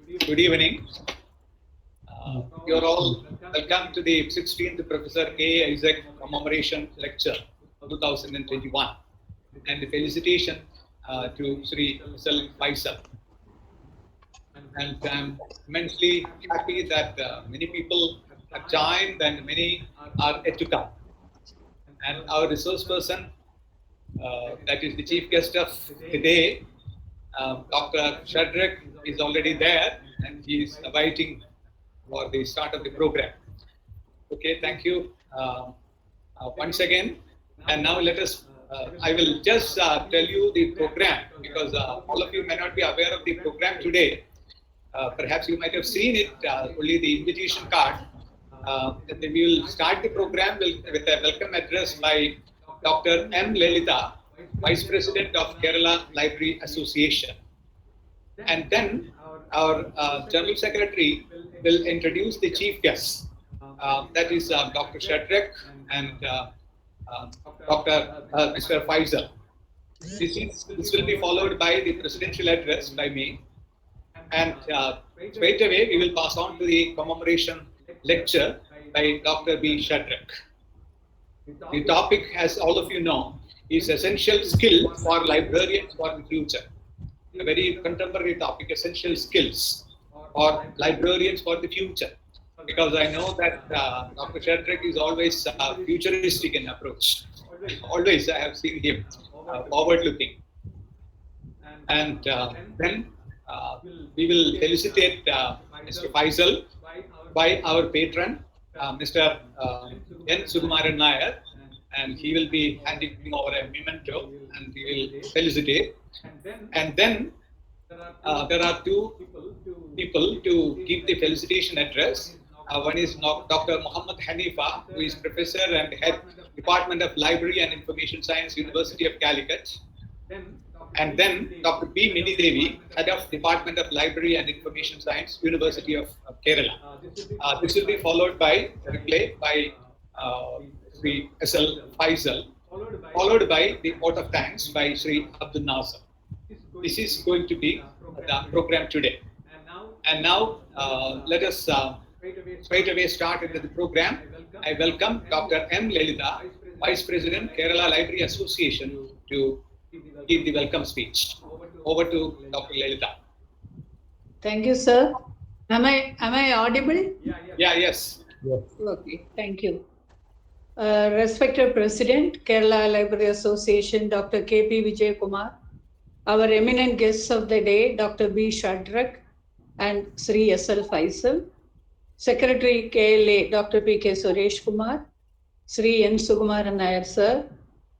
Good evening. You're all welcome to the 16th Professor A. Isaac Commemoration Lecture 2021 and the felicitation to Sri S.L. Faisal. And I'm immensely happy that many people have joined and many are yet to come. And our resource person, that is the chief guest of the day, Dr. Shadrach is already there and he is awaiting for the start of the program. Okay, thank you once again. And now let us, I will just tell you the program because all of you may not be aware of the program today. Perhaps you might have seen it, only the invitation card. We will start the program with a welcome address by Dr. M. Lalitha, Vice President of Kerala Library Association. And then our General Secretary will introduce the chief guests. That is Dr. Shadrach and Dr. Mr. Faisal. This will be followed by the presidential address by me. And straight away, we will pass on to the commemoration lecture by Dr. B. Shadrach. The topic, as all of you know, is essential skill for librarians for the future. A very contemporary topic, essential skills for librarians for the future. Because I know that Dr. Shadrach is always futuristic in approach. Always I have seen him forward-looking. And then we will felicitate Mr. Faisal by our patron, Mr. N. Sukumaran Nair, and he will be handing over a memento and we will felicitate. And then there are two people to give the felicitation address. One is Dr. Muhammad Hanifa, who is Professor and Head Department of Library and Information Science, University of Calicut. And then Dr. B. Mini Devi, Head of Department of Library and Information Science, University of Kerala. This will be followed by a replay by Sri S.L. Faisal, followed by the vote of thanks by Sri Abdul Nasser. This is going to be the program today. And now let us straight away start into the program. I welcome Dr. M. Lalitha, Vice President, Kerala Library Association, to give the welcome speech. Over to Dr. Lalitha. Thank you, sir. Am I audible? Yeah, yes. Okay, thank you. Respected President, Kerala Library Association, Dr. K.P. Vijay Kumar, our eminent guests of the day, Dr. B. Shadrach and Sri S.L. Faisal, Secretary KLA, Dr. P.K. Suresh Kumar, Sri N. Sukumaran Nair, sir,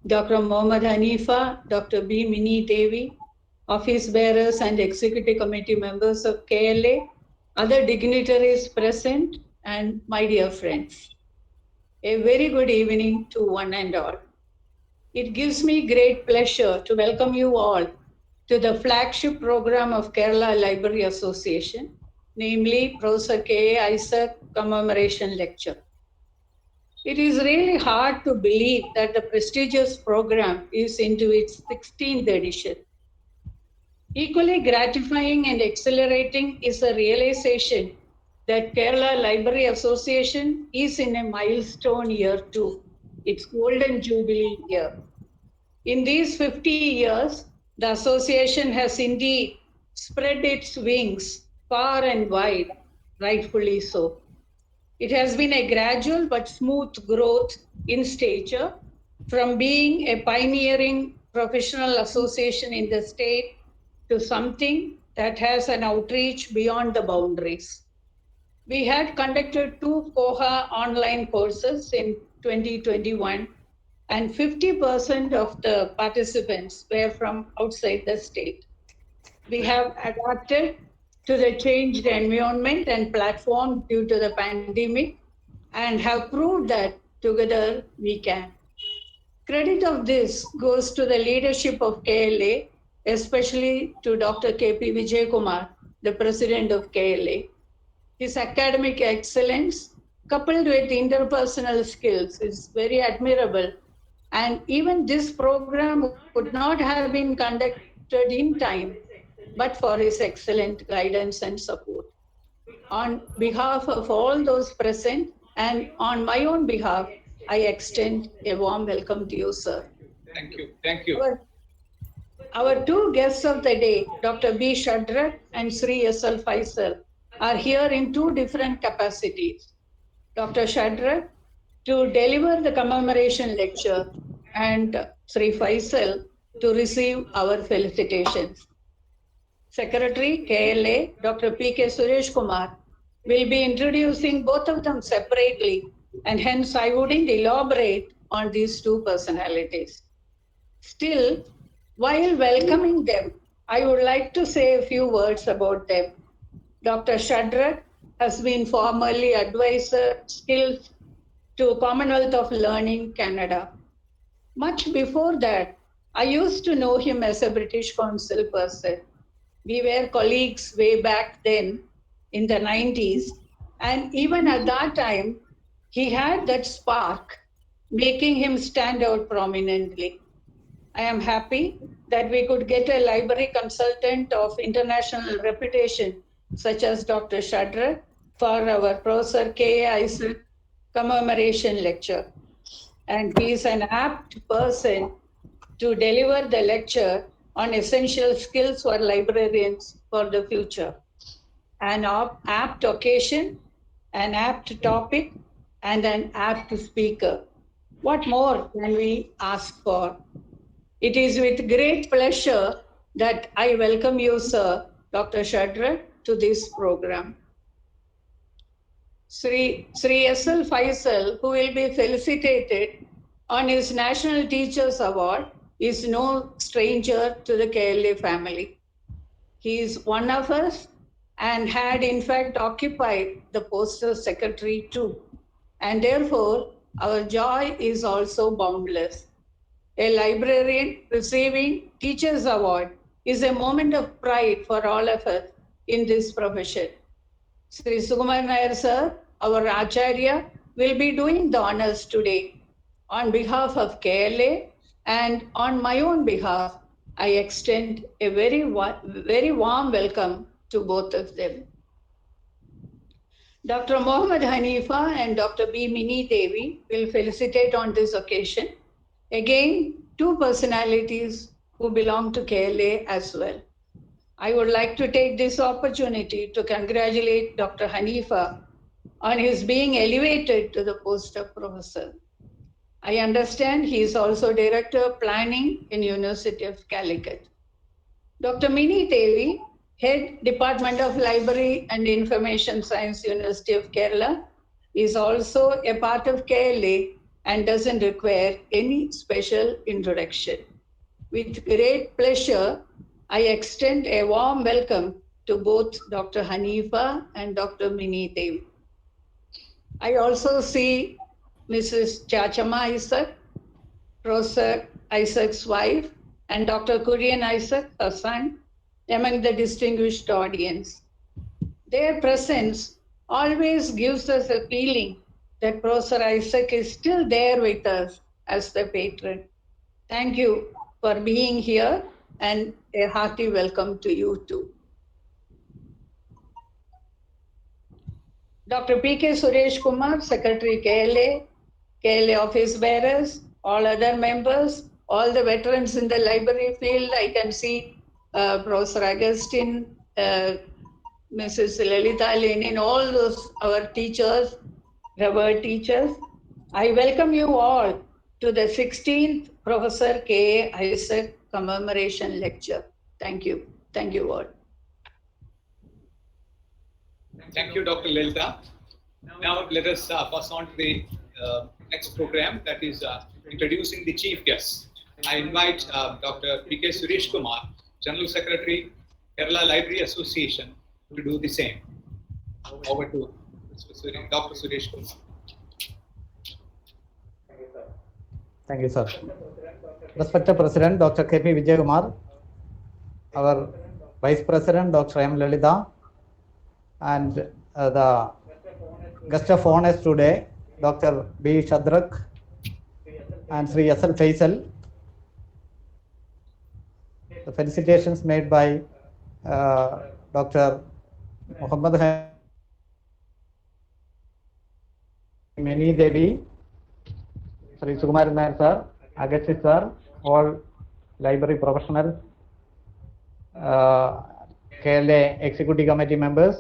Dr. Muhammad Hanifa, Dr. B. Mini Devi, office bearers and executive committee members of KLA, other dignitaries present, and my dear friends. A very good evening to one and all. It gives me great pleasure to welcome you all to the flagship program of Kerala Library Association, namely Professor K. Isaac Commemoration Lecture. It is really hard to believe that the prestigious program is into its 16th edition. Equally gratifying and exhilarating is the realization that Kerala Library Association is in a milestone year too, its golden jubilee year. In these 50 years, the association has indeed spread its wings far and wide, rightfully so. It has been a gradual but smooth growth in stature from being a pioneering professional association in the state to something that has an outreach beyond the boundaries. We had conducted 2 COHA online courses in 2021, and 50% of the participants were from outside the state. We have adapted to the changed environment and platform due to the pandemic and have proved that together we can. Credit of this goes to the leadership of KLA, especially to Dr. K.P. Vijay Kumar, the president of KLA. His academic excellence, coupled with interpersonal skills, is very admirable. And even this program would not have been conducted in time, but for his excellent guidance and support. On behalf of all those present and on my own behalf, I extend a warm welcome to you, sir. Thank you. Thank you. Our two guests of the day, Dr. B. Shadrach and Sri S.L. Faisal, are here in two different capacities. Dr. Shadrach to deliver the commemoration lecture and Sri Faisal to receive our felicitations. Secretary KLA, Dr. P.K. Suresh Kumar, will be introducing both of them separately, and hence I wouldn't elaborate on these two personalities. Still, while welcoming them, I would like to say a few words about them. Dr. Shadrach has been formerly advisor skills to Commonwealth of Learning, Canada. Much before that, I used to know him as a British Council person. We were colleagues way back then in the 90s. And even at that time, he had that spark, making him stand out prominently. I am happy that we could get a library consultant of international reputation, such as Dr. Shadrach, for our Professor K. Isaac commemoration lecture. And he is an apt person to deliver the lecture on essential skills for librarians for the future. An apt occasion, an apt topic, and an apt speaker. What more can we ask for? It is with great pleasure that I welcome you, sir, Dr. Shadrach, to this program. Sri S.L. Faisal, who will be felicitated on his National Teachers Award, is no stranger to the KLA family. He is one of us and had in fact occupied the post of secretary too. And therefore, our joy is also boundless. A librarian receiving Teachers Award is a moment of pride for all of us in this profession. Sri Sukumar Nair sir, our Acharya, will be doing the honors today. On behalf of KLA and on my own behalf, I extend a very warm welcome to both of them. Dr. Mohammad Hanifa and Dr. B. Mini Devi will felicitate on this occasion. Again, two personalities who belong to KLA as well. I would like to take this opportunity to congratulate Dr. Hanifa on his being elevated to the post of professor. I understand he is also Director of Planning in University of Calicut. Dr. Mini Devi, Head Department of Library and Information Science, University of Kerala, is also a part of KLA and doesn't require any special introduction. With great pleasure, I extend a warm welcome to both Dr. Hanifa and Dr. Mini Devi. I also see Mrs. Chachama Isaac, Professor Isaac's wife, and Dr. Kurian Isaac, her son, among the distinguished audience. Their presence always gives us a feeling that Professor Isaac is still there with us as the patron. Thank you for being here and a hearty welcome to you too. Dr. P.K. Suresh Kumar, Secretary KLA, KLA office bearers, all other members, all the veterans in the library field. I can see Professor Augustine, Mrs. Lalita Lenin, all those our teachers, revered teachers. I welcome you all to the 16th Professor K. Isaac Commemoration Lecture. Thank you. Thank you all. Thank you, Dr. Lalita. Now let us pass on to the next program, that is introducing the chief guests. I invite Dr. P.K. Suresh Kumar, General Secretary, Kerala Library Association, to do the same. Over to Dr. Suresh Kumar. Thank you, sir. Respected President, Dr. K.P. Vijay Kumar, our Vice President, Dr. M. Lalita, and the guest of honors today, Dr. B. Shadrach and Sri S.L. Faisal. The felicitations made by Dr. Muhammad Mini Devi, Sri Sukumaran Nair sir, Agachi sir, all library professionals, KLA Executive Committee members,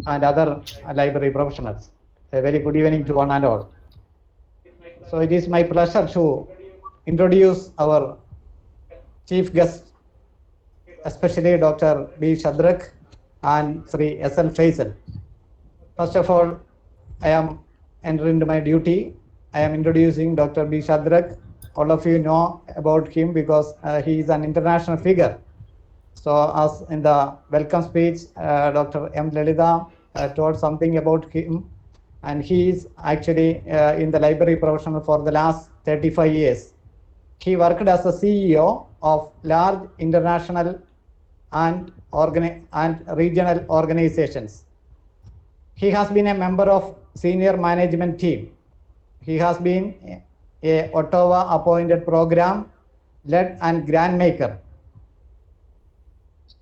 and other library professionals. A very good evening to one and all. So it is my pleasure to introduce our chief guest, especially Dr. B. Shadrach and Sri S.L. Faisal. First of all, I am entering into my duty. I am introducing Dr. B. Shadrach. All of you know about him because he is an international figure. So as in the welcome speech, Dr. M. Lalita told something about him, and he is actually in the library profession for the last 35 years. He worked as a CEO of large international and regional organizations. He has been a member of senior management team. He has been a Ottawa appointed program lead and grant maker.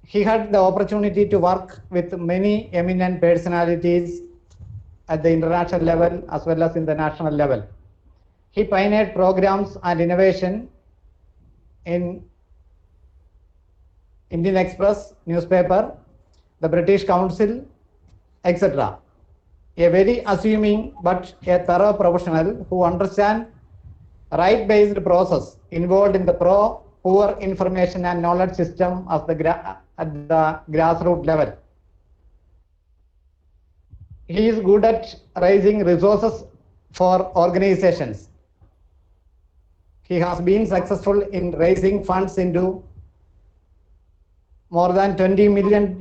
He had the opportunity to work with many eminent personalities at the international level as well as in the national level. He pioneered programs and innovation in Indian Express newspaper, the British Council, etc. A very assuming but a thorough professional who understands right-based process involved in the poor information and knowledge system at the grassroots level. He is good at raising resources for organizations. He has been successful in raising funds into more than $20 million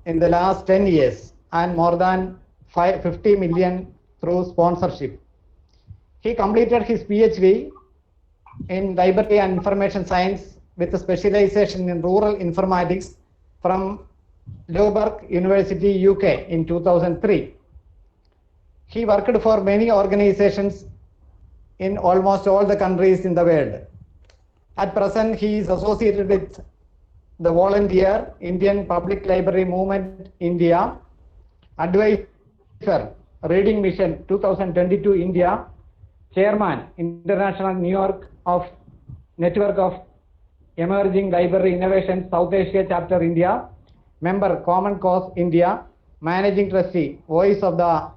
in the last 10 years and more than 50 million through sponsorship. He completed his PhD in Library and Information Science with a specialization in rural informatics from Loughborough University, UK in 2003. He worked for many organizations in almost all the countries in the world. At present, he is associated with the Volunteer Indian Public Library Movement India, Advisor Reading Mission 2022 India, Chairman International New York of Network of Emerging Library Innovation South Asia Chapter India, Member Common Cause India, Managing Trustee Voice of the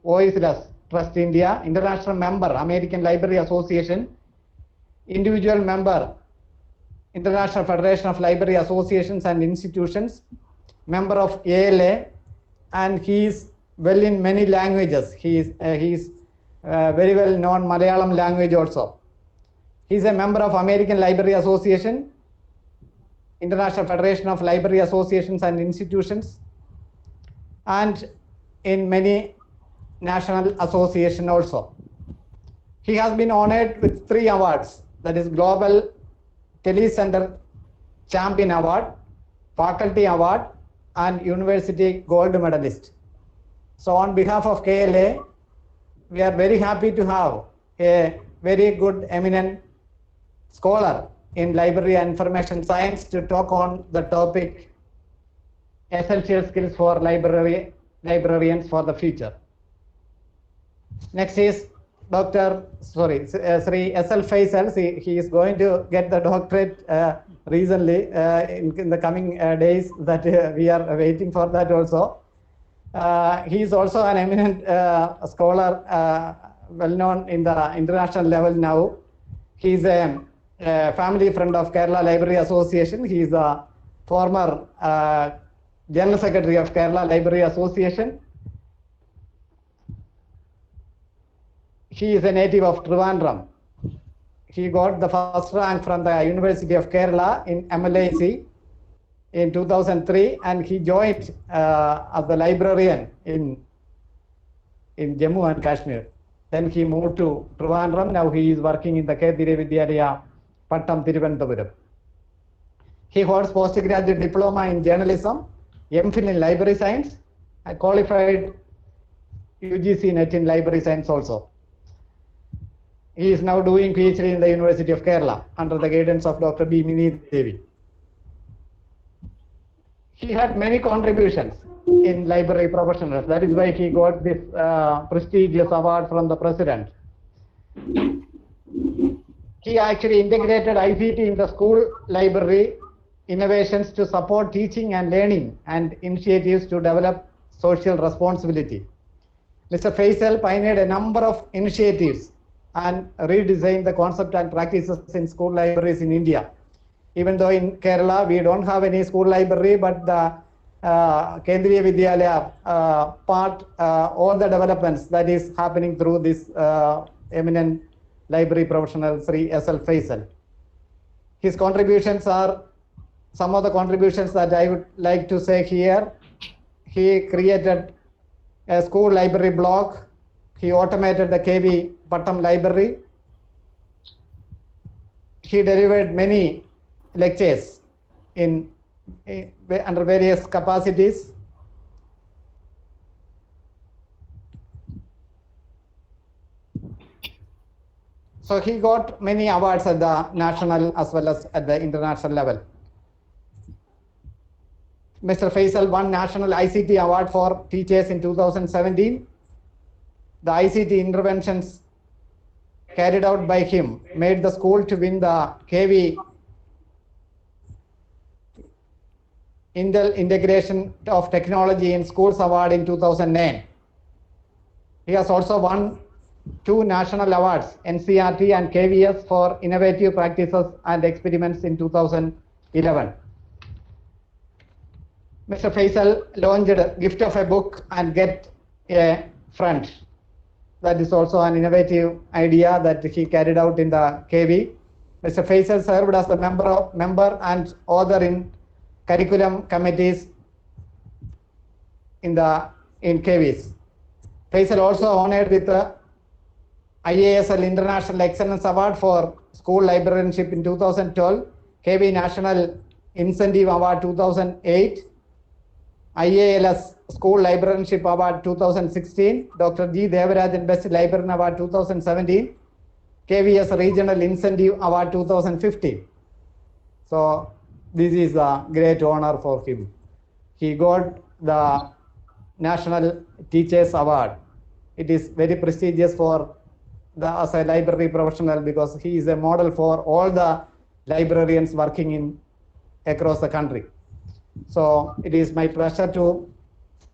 Voiceless Trust India, International Member American Library Association, Individual Member International Federation of Library Associations and Institutions, Member of ALA, and he is well in many languages. He is very well known Malayalam language also. He is a member of American Library Association, International Federation of Library Associations and Institutions, and in many national associations also. He has been honored with 3 awards, that is Global Telecenter Champion Award, Faculty Award, and University Gold Medalist. So on behalf of KLA, we are very happy to have a very good eminent scholar in library and information science to talk on the topic essential skills for librarians for the future. Next is Sri S.L. Faisal. He is going to get the doctorate recently in the coming days, that we are waiting for that also. He is also an eminent scholar, well known in the international level now. He is a family friend of Kerala Library Association. He is a former General Secretary of Kerala Library Association. He is a native of Thiruvananthapuram. He got the first rank from the University of Kerala in MLAC in 2003, and he joined as the librarian in Jammu and Kashmir. Then he moved to Thiruvananthapuram. Now he is working in the K. Vidyalaya, Pattom, Thiruvananthapuram. He holds postgraduate diploma in journalism, MPhil in library science, and qualified UGC NET in library science also. He is now doing PhD in the University of Kerala under the guidance of Dr. B. Mini Devi. He had many contributions in library professionals. That is why he got this prestigious award from the president. He actually integrated ICT in the school library innovations to support teaching and learning and initiatives to develop social responsibility. Mr. Faisal pioneered a number of initiatives and redesigned the concept and practices in school libraries in India. Even though in Kerala we don't have any school library, but the Kendriya Vidyalaya part, all the developments that is happening through this eminent library professional, Mr S.L. Faisal. His contributions are some of the contributions that I would like to say here. He created a school library blog. He automated the KV Pattom library. He delivered many lectures under various capacities. So he got many awards at the national as well as at the international level. Mr. Faisal won National ICT Award for Teachers in 2017. The ICT interventions carried out by him made the school to win the KV Intel Integration of Technology in Schools Award in 2009. He has also won 2 national awards, NCRT and KVS, for innovative practices and experiments in 2011. Mr. Faisal launched a gift of a book and get a friend. That is also an innovative idea that he carried out in the KV. Mr. Faisal served as the member and author in curriculum committees in KVs. Faisal also honored with the IASL International Excellence Award for School Librarianship in 2012, KV National Incentive Award 2008, IALS School Librarianship Award 2016, Dr. G. Devarajan Best Librarian Award 2017, KVS Regional Incentive Award 2015. So this is a great honor for him. He got the National Teachers Award. It is very prestigious for as a library professional because he is a model for all the librarians working across the country. So it is my pleasure to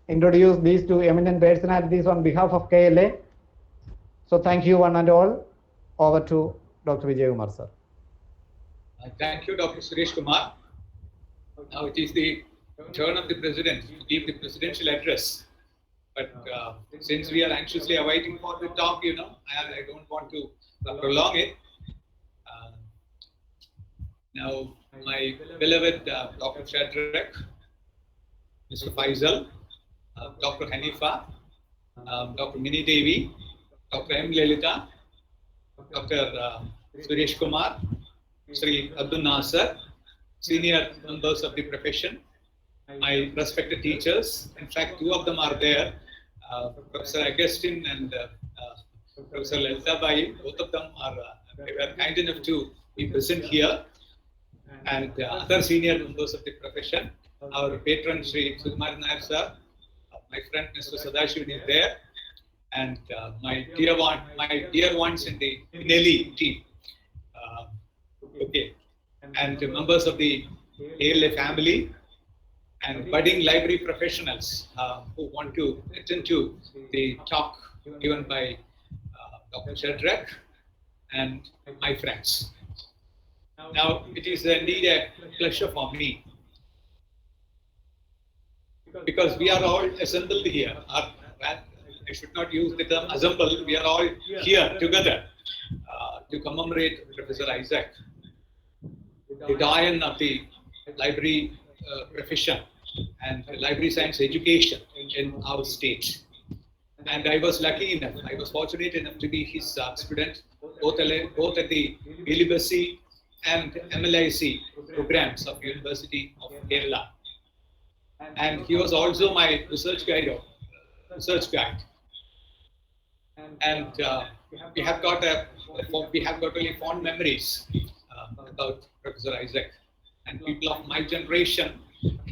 introduce these 2 eminent personalities on behalf of KLA. So thank you one and all. Over to Dr. Vijay Kumar, sir. Thank you, Dr. Suresh Kumar. Now it is the turn of the President to give the presidential address. But since we are anxiously awaiting for the talk, I don't want to prolong it. Now, my beloved Dr. Shadrach, Mr. Faisal, Dr. Hanifa, Dr. Mini Devi, Dr. M. Lelita, Dr. Suresh Kumar, Sri Abdul Nasser, senior members of the profession, my respected teachers. In fact, 2 of them are there, Professor Agustin and Professor Lelita Bai. Both of them they were kind enough to be present here, and other senior members of the profession. Our patron Sri Sudhumar Nair sir, my friend Mr. Sadashivan is there, and my dear ones in the Nelly team. And members of the ALA family and budding library professionals who want to listen to the talk given by Dr. Shadrach and my friends. Now, it is indeed a pleasure for me because we are all assembled here. I should not use the term assembled. We are all here together to commemorate Professor Isaac, the doyen of the library profession and library science education in our state. And I was lucky enough, I was fortunate enough to be his student, both at the University and MLIC programs of University of Kerala. And he was also my research guide. And we have got only fond memories about Professor Isaac. And people of my generation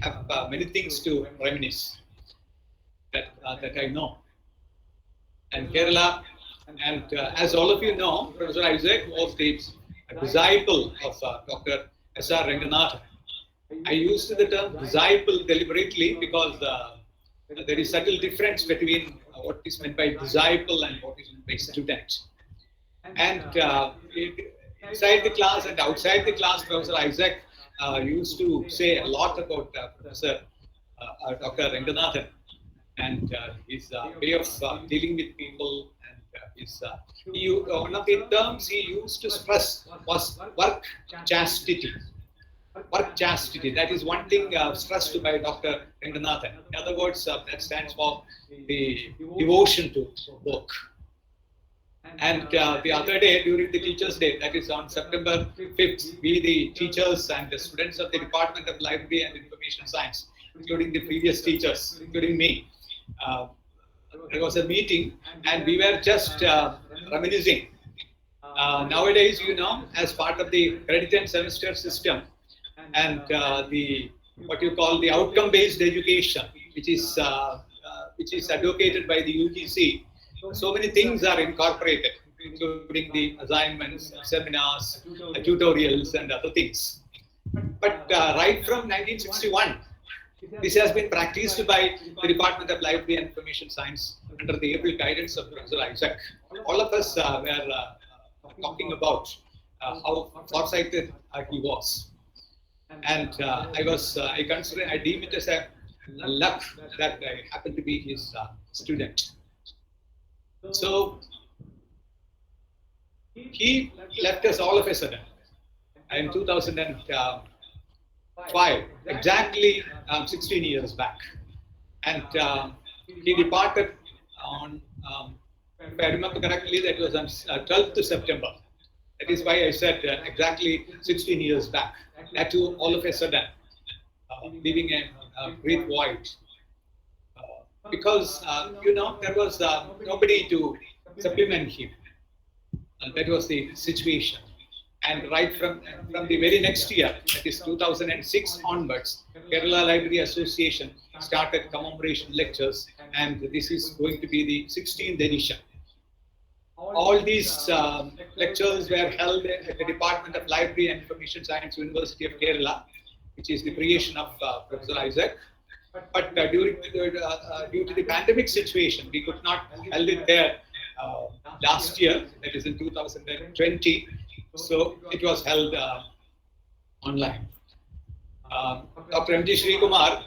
have many things to reminisce. that I know. And Kerala, and as all of you know, Professor Isaac was the disciple of Dr. S.R. Ranganathan. I used the term disciple deliberately because there is subtle difference between what is meant by disciple and what is meant by student. And inside the class and outside the class, Professor Isaac used to say a lot about Professor Dr. Ranganathan and his way of dealing with people, and one of the terms he used to stress was work chastity. Work chastity, that is one thing stressed by Dr. Ranganathan. In other words, that stands for the devotion to work. And the other day, during the Teachers' Day, that is on September 5th, we, the teachers and the students of the Department of Library and Information Science, including the previous teachers, including me, there was a meeting and we were just reminiscing. Nowadays, you know, as part of the credit and semester system and the what you call the outcome-based education, which is advocated by the UGC, so many things are incorporated, including the assignments, seminars, tutorials, and other things. But right from 1961, this has been practiced by the Department of Library and Information Science under the able guidance of Professor Isaac. All of us were talking about how farsighted he was. And I deem it as a luck that I happened to be his student. So he left us all of a sudden in 2005, exactly 16 years back. And he departed on, if I remember correctly, that was on 12th of September. That is why I said exactly 16 years back. That too, all of a sudden, leaving a great void. Because, you know, there was nobody to supplement him. That was the situation. And right from the very next year, that is 2006 onwards, Kerala Library Association started commemoration lectures, and this is going to be the 16th edition. All these lectures were held at the Department of Library and Information Science, University of Kerala, which is the creation of Professor Isaac. But due to the pandemic situation, we could not hold it there last year, that is in 2020. So it was held online. Dr. M.G. Srikumar,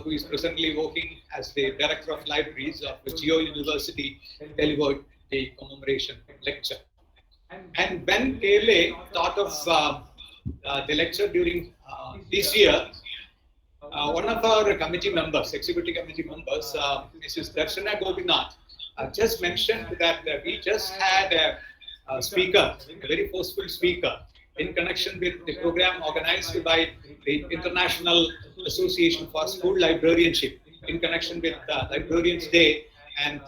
who is presently working as the Director of Libraries of Geo University, delivered a commemoration lecture. And when KLA thought of the lecture during this year, one of our committee members, executive committee members, Mrs. Darshana Gopinath, just mentioned that we just had a speaker, a very forceful speaker, in connection with the program organized by the International Association for School Librarianship, in connection with Librarians Day, and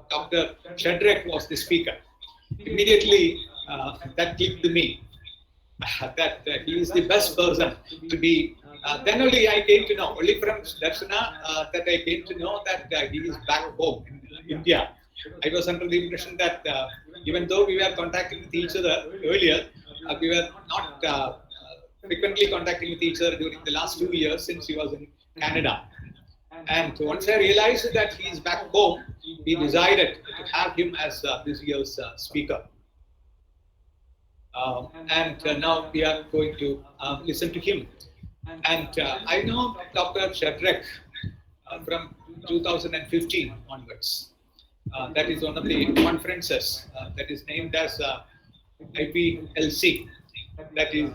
Dr. Shadrach was the speaker. Immediately, that clicked to me that he is the best person to be. Then only I came to know, only from Darshana, that I came to know that he is back home in India. I was under the impression that even though we were contacting with each other earlier, we were not frequently contacting with each other during the last 2 years since he was in Canada. And once I realized that he is back home, we decided to have him as this year's speaker. And now we are going to listen to him. And I know Dr. Shadrach from 2015 onwards. That is one of the conferences that is named as IPLC, that is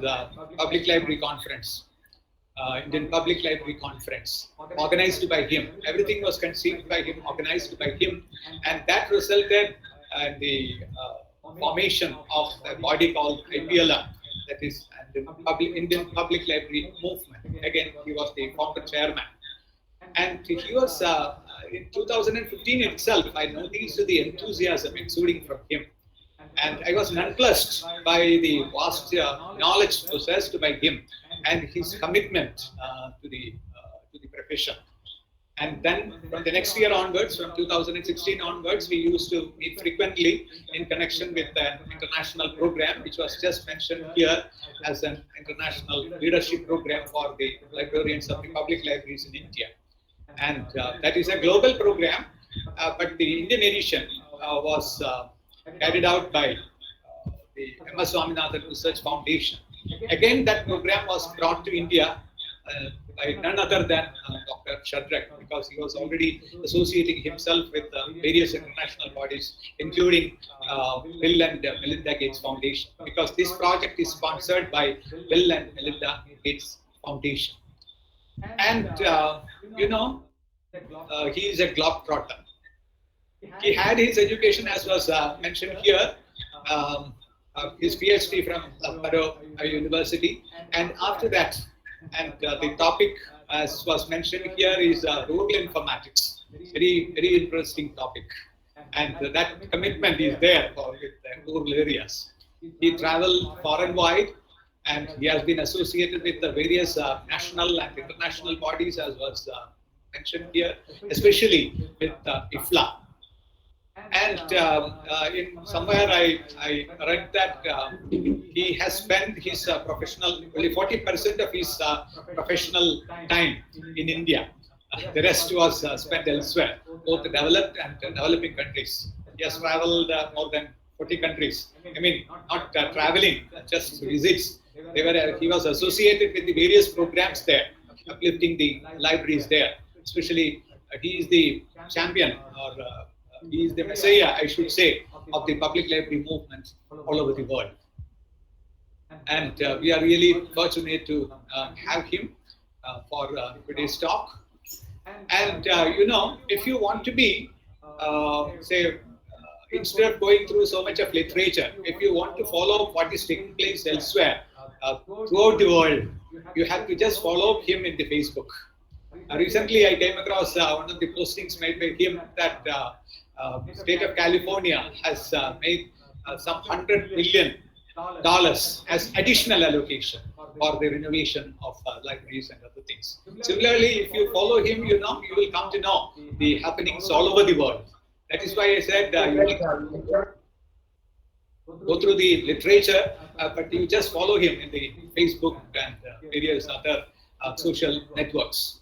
Public Library Conference, Indian Public Library Conference, organized by him. Everything was conceived by him, organized by him, and that resulted in the formation of a body called IPLM, that is the Indian Public Library Movement. Again, he was the former chairman. And he was, in 2015 itself, I noticed the enthusiasm exuding from him. And I was nonplussed by the vast knowledge possessed by him and his commitment to the profession. And then from the next year onwards, from 2016 onwards, we used to meet frequently in connection with an international program, which was just mentioned here as an international leadership program for the librarians of the public libraries in India. And that is a global program, but the Indian edition was carried out by the M.S. Swaminathan Research Foundation. Again, that program was brought to India by none other than Dr. Shadrach, because he was already associating himself with various international bodies, including Bill and Melinda Gates Foundation, because this project is sponsored by Bill and Melinda Gates Foundation. And, he is a globetrotter. He had his education, as was mentioned here, his PhD from Pattom University, and after that, and the topic, as was mentioned here, is rural informatics. Very, very interesting topic, and that commitment is there for with rural areas. He traveled far and wide, and he has been associated with the various national and international bodies, as was mentioned here, especially with IFLA. And in somewhere I read that he has spent his professional, only 40% of his professional time in India. The rest was spent elsewhere, both developed and developing countries. He has traveled more than 40 countries. I mean, not traveling, just visits. He was associated with the various programs there, uplifting the libraries there. Especially, he is the champion, or he is the messiah, I should say, of the public library movement all over the world. And we are really fortunate to have him for today's talk. And, if you want to be, instead of going through so much of literature, if you want to follow what is taking place elsewhere throughout the world, you have to just follow him in the Facebook. Recently, I came across one of the postings made by him that state of California has made some $100 million as additional allocation for the renovation of libraries and other things. Similarly, if you follow him, you will come to know the happenings all over the world. That is why I said you will go through the literature, but you just follow him in the Facebook and various other social networks.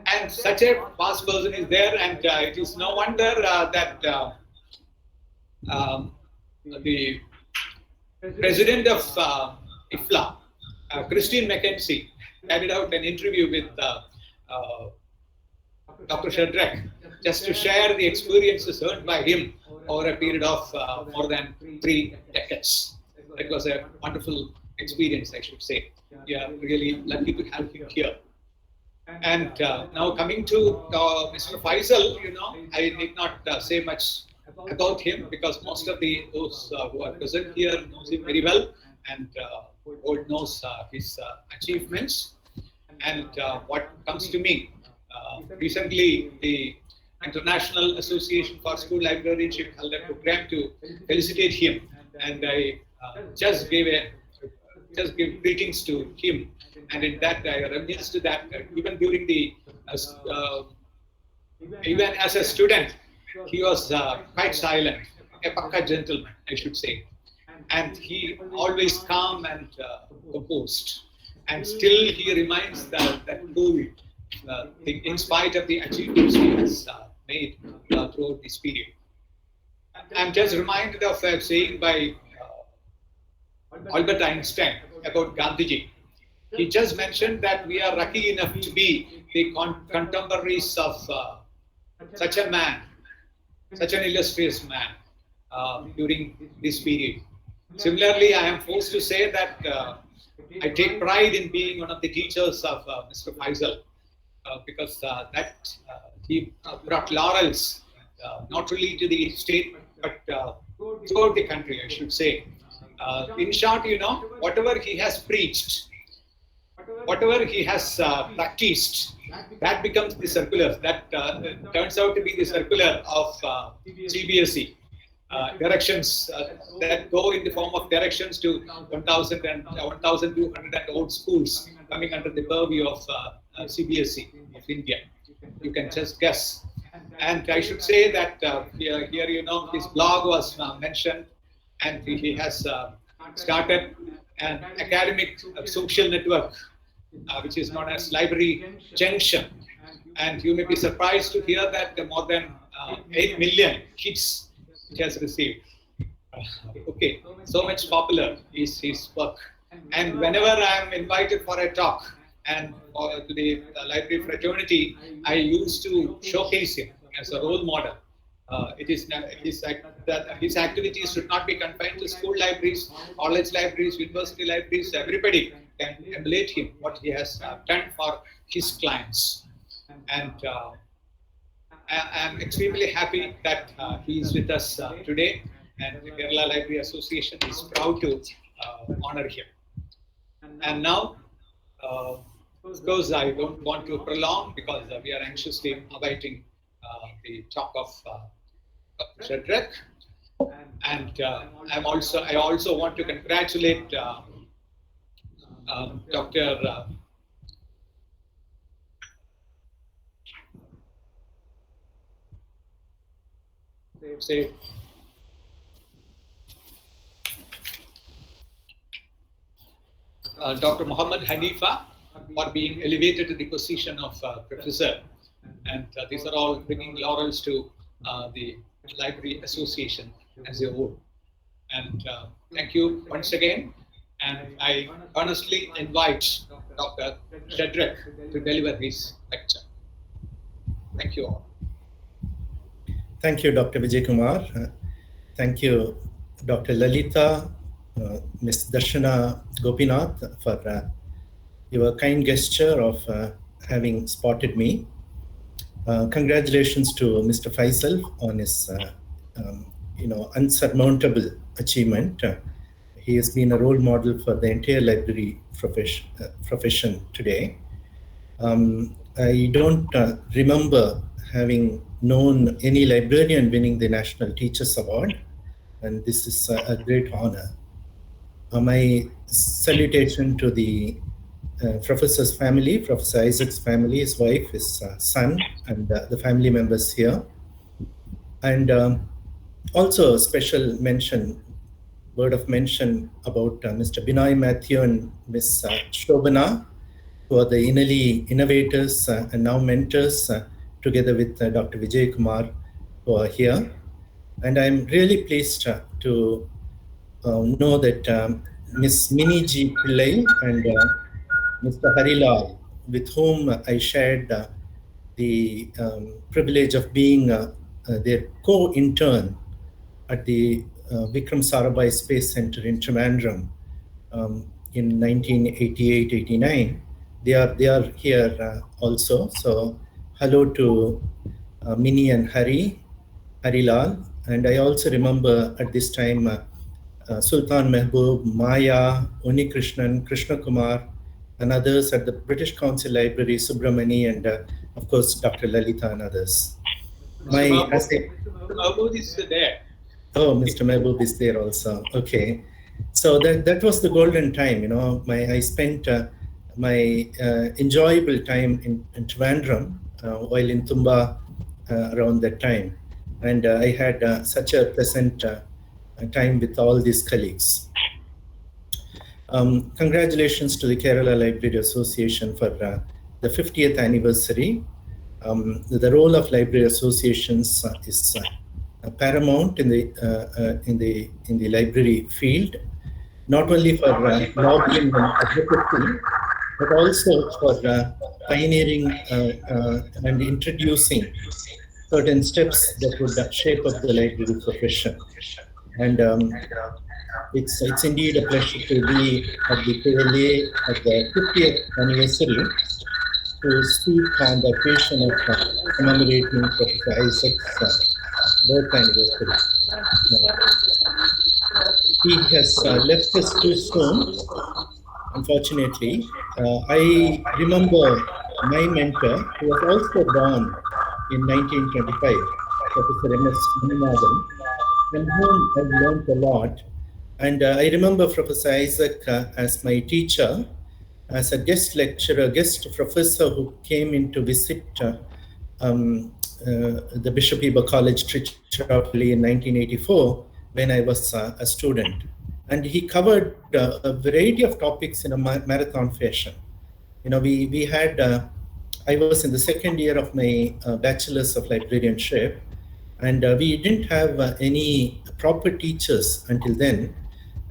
And such a vast person is there, and it is no wonder that the president of IFLA, Christine McKenzie, carried out an interview with Dr. Shadrach just to share the experiences earned by him over a period of more than 3 decades. It was a wonderful experience, I should say. We are really lucky to have him here. And now coming to Mr. Faisal, I need not say much about him, because most of those who are present here knows him very well, and world knows his achievements. And what comes to me, recently the International Association for School Librarianship held a program to felicitate him, and I just give greetings to him. And in that, I reminisced that even during the, even as a student, he was quite silent, a pakka gentleman, I should say. And he always calm and composed. And still he remains that cool thing, in spite of the achievements he has made throughout this period. I'm just reminded of a saying by Albert Einstein about Gandhiji. He just mentioned that we are lucky enough to be the contemporaries of such a man, such an illustrious man during this period. Similarly, I am forced to say that I take pride in being one of the teachers of Mr. Faisal, because he brought laurels not only to the state but throughout the country, I should say. In short, whatever he has preached, whatever he has practiced, that becomes the circular. That turns out to be the circular of CBSE. Directions that go in the form of directions to 1,000 and 1,200 and old schools coming under the purview of CBSE of India. you can just guess. And I should say that here, his blog was mentioned, and he has started an academic social network, which is known as Library Junction. And you may be surprised to hear that more than 8 million hits it has received. Okay, so much popular is his work. And whenever I am invited for a talk and to the library fraternity, I used to showcase him as a role model. His activities should not be confined to school libraries, college libraries, university libraries. Everybody can emulate him, what he has done for his clients. And I'm extremely happy that he is with us today, and the Kerala Library Association is proud to honor him. And now, of course, I don't want to prolong because we are anxiously awaiting the talk of Shadrach. And I also want to congratulate Dr. Dr. Muhammad Hanifa for being elevated to the position of professor. And these are all bringing laurels to the Library Association as a whole. And thank you once again. And I honestly invite Dr. Shadrach to deliver his lecture. Thank you all. Thank you, Dr. Vijay Kumar. Thank you, Dr. Lalita, Ms. Darshana Gopinath, for your kind gesture of having spotted me. Congratulations to Mr. Faisal on his unsurmountable achievement. He has been a role model for the entire library profession today. I don't remember having known any librarian winning the National Teachers Award, and this is a great honor. My salutation to the professor's family, Professor Isaac's family, his wife, his son, and the family members here. And also a special mention, word of mention about Mr. Binay Matthew and Ms. Shobana, who are the innovators and now mentors, together with Dr. Vijay Kumar, who are here. And I'm really pleased to know that Ms. Mini G. Pillai and Mr. Harilal, with whom I shared the privilege of being their co-intern at the Vikram Sarabhai Space Center in Trivandrum in 1988-89. They are here also. So hello to Mini and Harilal. And I also remember at this time Sultan Mehboob, Maya, Uni Krishnan, Krishna Kumar, and others at the British Council Library, Subramani, and of course, Dr. Lalita and others. Mr. Mehboob is there. Oh, Mr. Mehboob is there also. Okay. So that was the golden time, I spent my enjoyable time in Trivandrum while in Tumba around that time. And I had such a pleasant time with all these colleagues. Congratulations to the Kerala Library Association for the 50th anniversary. The role of library associations is paramount in the library field, not only for lobbying and advocacy, but also for pioneering and introducing certain steps that would shape up the library profession. And it's indeed a pleasure to be at the KLA at the 50th anniversary to speak on the occasion of commemorating Professor Isaac's birth anniversary. He has left us too soon, unfortunately. I remember my mentor, who was also born in 1925, Professor M.S. Munathan, from whom I've learned a lot. And I remember Professor Isaac as my teacher, as a guest lecturer, guest professor who came in to visit the Bishop Heber College, Trichinopoli in 1984, when I was a student. And he covered a variety of topics in a marathon fashion. You know, we had, I was in the second year of my Bachelor's of Librarianship, and we didn't have any proper teachers until then.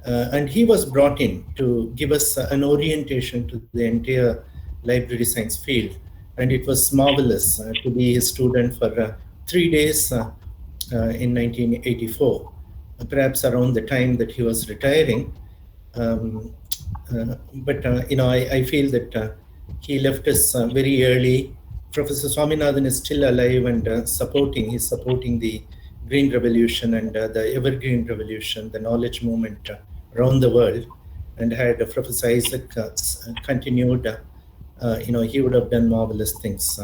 And he was brought in to give us an orientation to the entire library science field. And it was marvelous to be his student for 3 days in 1984, perhaps around the time that he was retiring. But you know, I feel that he left us very early. Professor Swaminathan is still alive and supporting. He's supporting the Green Revolution and the Evergreen Revolution, the knowledge movement around the world. And had Professor Isaac continued, you know, he would have done marvelous things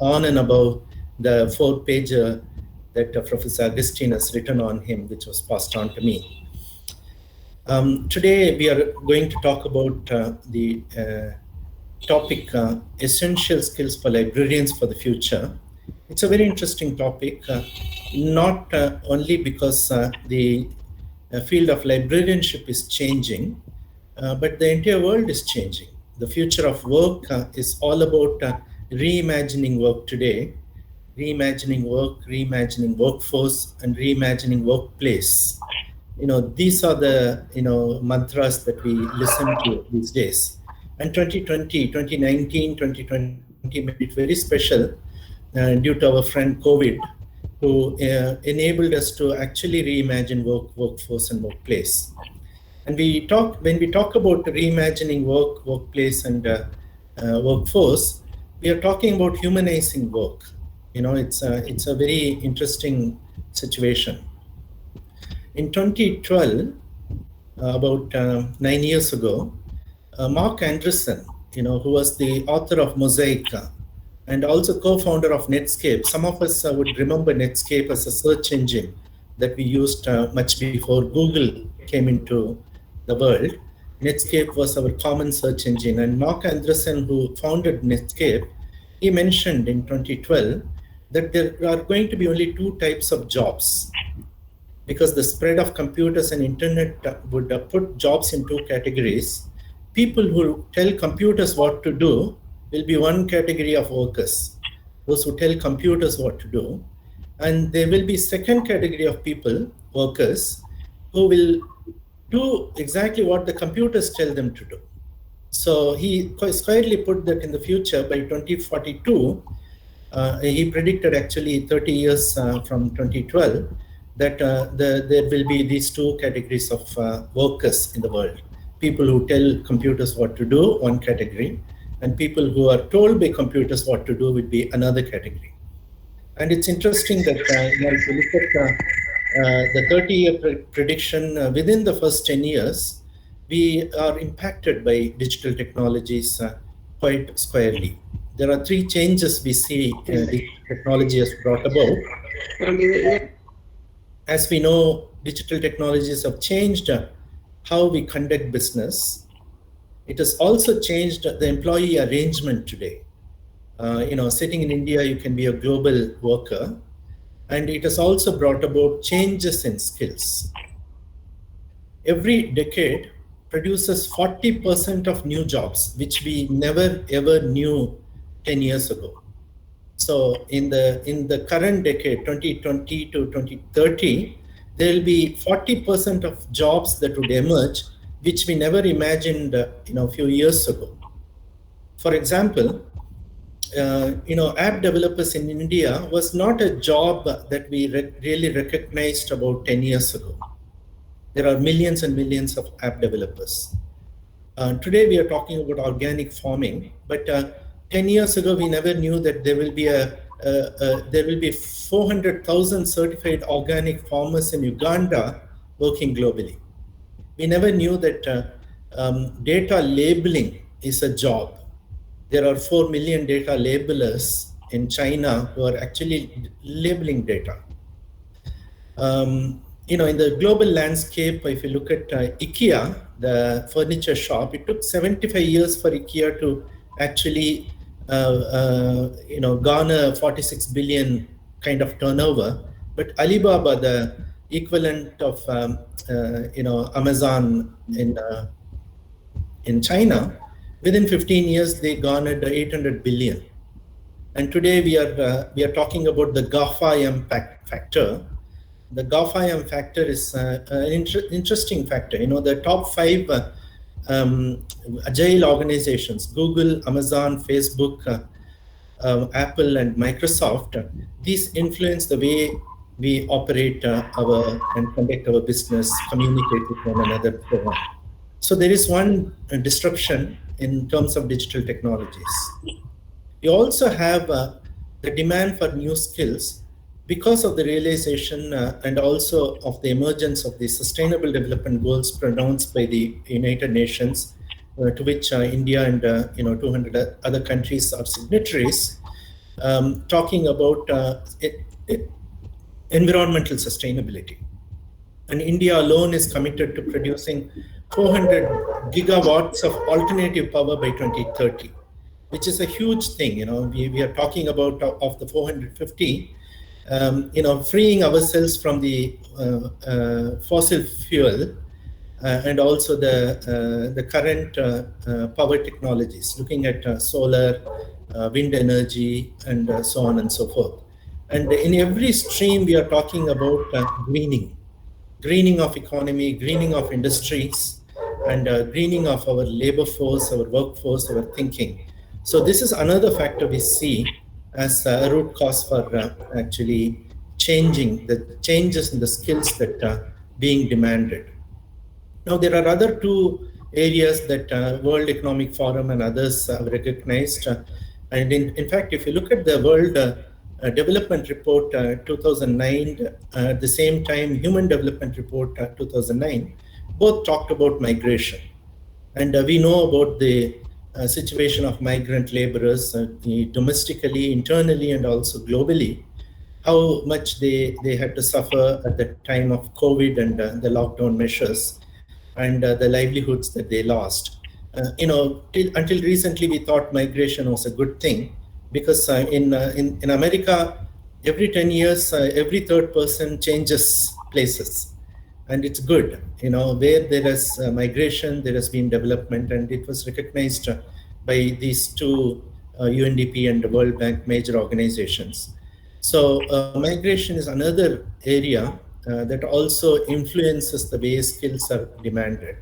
on and above the 4-pager that Professor Augustine has written on him, which was passed on to me. Today we are going to talk about the topic, essential skills for librarians for the future. It's a very interesting topic, not only because the field of librarianship is changing, but the entire world is changing. The future of work is all about reimagining work today, reimagining work, reimagining workforce, and reimagining workplace. You know, these are the, you know, mantras that we listen to these days. And 2020, 2019, 2020 made it very special due to our friend COVID, who enabled us to actually reimagine workforce, and workplace. And when we talk about reimagining work, workplace, and workforce, we are talking about humanizing work. You know, it's a very interesting situation. In 2012, about 9 years ago, Mark Anderson, you know, who was the author of Mosaic and also co-founder of Netscape. Some of us would remember Netscape as a search engine that we used much before Google came into the world. Netscape was our common search engine, and Mark Anderson, who founded Netscape, he mentioned in 2012 that there are going to be only 2 types of jobs, because the spread of computers and internet would put jobs in 2 categories. People who tell computers what to do will be one category of workers, those who tell computers what to do. And there will be second category of people, workers, who will do exactly what the computers tell them to do. So he squarely put that in the future, by 2042, he predicted actually 30 years from 2012, that there will be these 2 categories of workers in the world. People who tell computers what to do, one category, and people who are told by computers what to do would be another category. And it's interesting that if you look at the 30-year prediction, within the first 10 years, we are impacted by digital technologies quite squarely. There are 3 changes we see the technology has brought about. As we know, digital technologies have changed how we conduct business. It has also changed the employee arrangement today. You know, sitting in India, you can be a global worker. And it has also brought about changes in skills. Every decade produces 40% of new jobs, which we never ever knew 10 years ago. So in the current decade, 2020 to 2030, there will be 40% of jobs that would emerge, which we never imagined, you know, a few years ago. For example, you know, app developers in India was not a job that we really recognized about 10 years ago. There are millions and millions of app developers. Today we are talking about organic farming, but 10 years ago we never knew that there will be 400,000 certified organic farmers in Uganda working globally. We never knew that data labeling is a job. There are 4 million data labelers in China who are actually labeling data. You know, in the global landscape, if you look at IKEA, the furniture shop, it took 75 years for IKEA to actually garner 46 billion kind of turnover, but Alibaba, the equivalent of Amazon in China, within 15 years they garnered 800 billion. And today we are talking about the GAFA-M factor. The GAFA-M factor is an interesting factor. The top 5 agile organizations, Google, Amazon, Facebook, Apple, and Microsoft, these influence the way we operate and conduct our business, communicate with one another, so on. So there is one disruption in terms of digital technologies. You also have the demand for new skills because of the realization and also of the emergence of the Sustainable Development Goals pronounced by the United Nations, to which India and 200 other countries are signatories, talking about environmental sustainability. And India alone is committed to producing 400 gigawatts of alternative power by 2030, which is a huge thing. We are talking about of the 450, freeing ourselves from the fossil fuel and also the current power technologies, looking at solar, wind energy, and so on and so forth. And in every stream, we are talking about greening of economy, greening of industries, and greening of our labor force, our workforce, our thinking. So this is another factor we see as a root cause for actually changing the changes in the skills that are being demanded. Now, there are other 2 areas that World Economic Forum and others have recognized. And in fact, if you look at the World Development Report 2009, at the same time, Human Development Report 2009, both talked about migration. And we know about the situation of migrant laborers domestically, internally, and also globally, how much they had to suffer at the time of COVID and the lockdown measures, and the livelihoods that they lost. Until recently, we thought migration was a good thing, because in America, every 10 years, every 3rd person changes places. And it's good, where there is migration, there has been development, and it was recognized by these 2 UNDP and the World Bank major organizations. So migration is another area that also influences the way skills are demanded.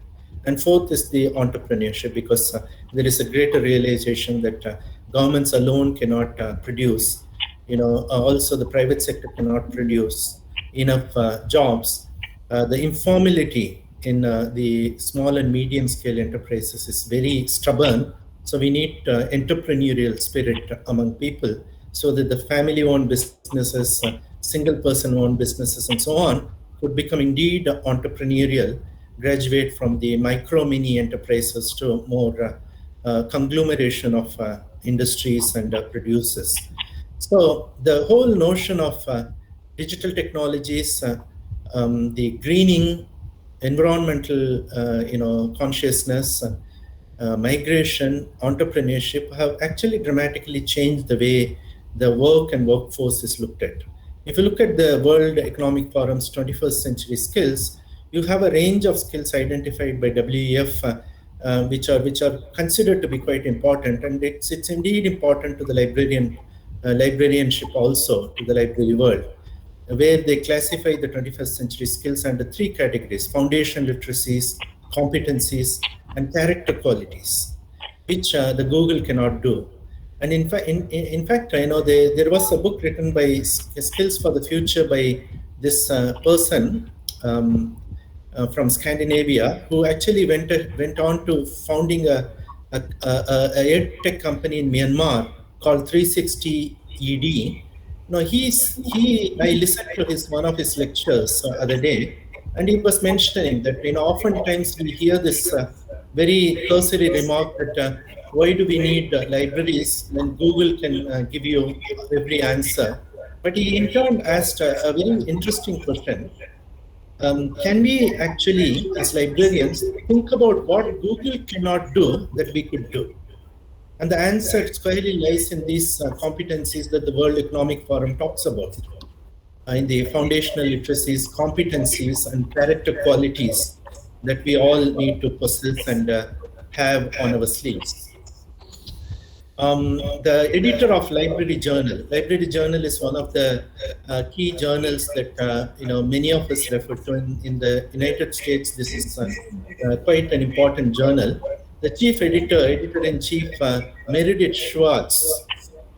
And 4th is the entrepreneurship, because there is a greater realization that governments alone cannot produce, also the private sector cannot produce enough jobs. The informality in the small and medium scale enterprises is very stubborn. So we need entrepreneurial spirit among people, so that the family-owned businesses, single-person-owned businesses, and so on could become indeed entrepreneurial, graduate from the micro-mini enterprises to more conglomeration of industries and producers. So the whole notion of digital technologies, the greening, environmental, consciousness, migration, entrepreneurship have actually dramatically changed the way the work and workforce is looked at. If you look at the World Economic Forum's 21st century skills, you have a range of skills identified by WEF, which are considered to be quite important, and it's indeed important to the librarianship also, to the library world, where they classify the 21st century skills under 3 categories: foundation literacies, competencies, and character qualities, which the Google cannot do. And in fact, I know there was a book written by Skills for the Future by this person from Scandinavia, who actually went on to founding a tech company in Myanmar called 360 ED. Now I listened to one of his lectures the other day, and he was mentioning that oftentimes we hear this very cursory remark that why do we need libraries when Google can give you every answer? But he in turn asked a very interesting question. Can we actually, as librarians, think about what Google cannot do that we could do? And the answer squarely lies in these competencies that the World Economic Forum talks about. In the foundational literacies, competencies, and character qualities that we all need to possess and have on our sleeves. The editor of Library Journal. Library Journal is one of the key journals that many of us refer to in the United States. This is quite an important journal. The chief editor-in-chief, Meredith Schwartz,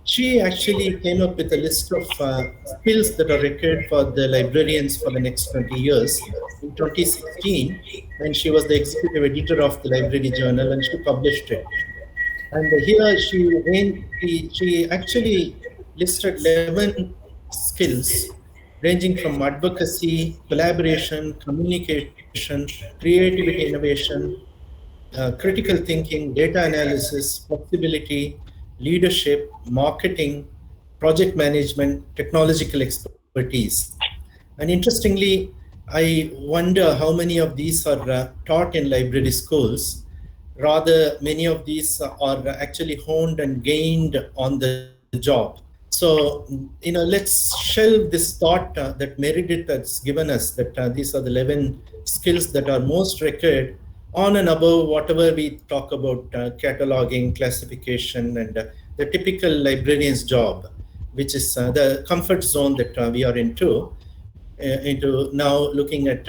she actually came up with a list of skills that are required for the librarians for the next 20 years. In 2016, when she was the executive editor of the Library Journal, and she published it. And here she actually listed 11 skills ranging from advocacy, collaboration, communication, creativity, innovation, critical thinking, data analysis, flexibility, leadership, marketing, project management, technological expertise. And interestingly, I wonder how many of these are taught in library schools. Rather, many of these are actually honed and gained on the job. So, let's shelve this thought that Meredith has given us, that these are the 11 skills that are most required on and above whatever we talk about cataloging, classification, and the typical librarian's job, which is the comfort zone that we are into now looking at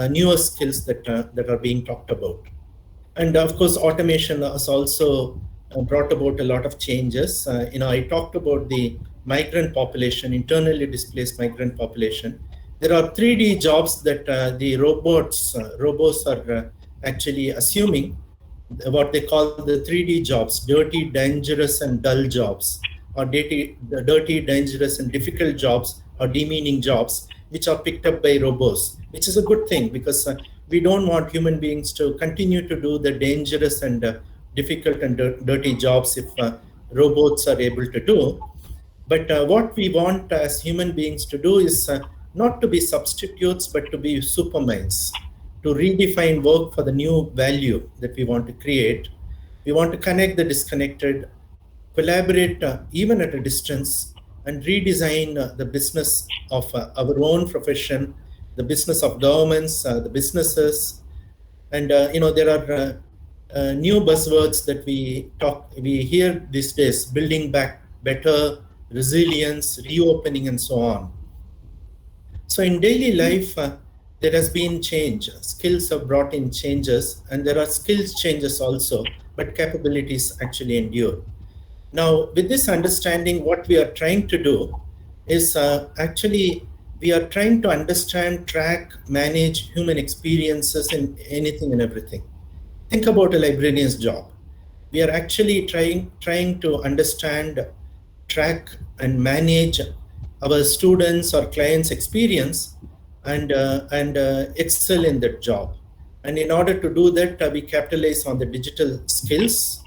newer skills that are being talked about. And of course, automation has also brought about a lot of changes. I talked about the migrant population, internally displaced migrant population. There are 3D jobs that the robots are actually assuming, what they call the 3D jobs: dirty, dangerous, and dull jobs, or dirty, dangerous, and difficult jobs, or demeaning jobs, which are picked up by robots, which is a good thing, because we don't want human beings to continue to do the dangerous and difficult and dirty jobs if robots are able to do. But what we want as human beings to do is not to be substitutes, but to be superminds, to redefine work for the new value that we want to create. We want to connect the disconnected, collaborate even at a distance, and redesign the business of our own profession, the business of governments, the businesses. And there are new buzzwords that we hear these days: building back better, resilience, reopening, and so on. So in daily life, there has been change. Skills have brought in changes, and there are skills changes also, but capabilities actually endure. Now, with this understanding, what we are trying to do is actually we are trying to understand, track, manage human experiences in anything and everything. Think about a librarian's job. We are actually trying to understand, track, and manage our students or clients' experience and excel in that job. And in order to do that, we capitalize on the digital skills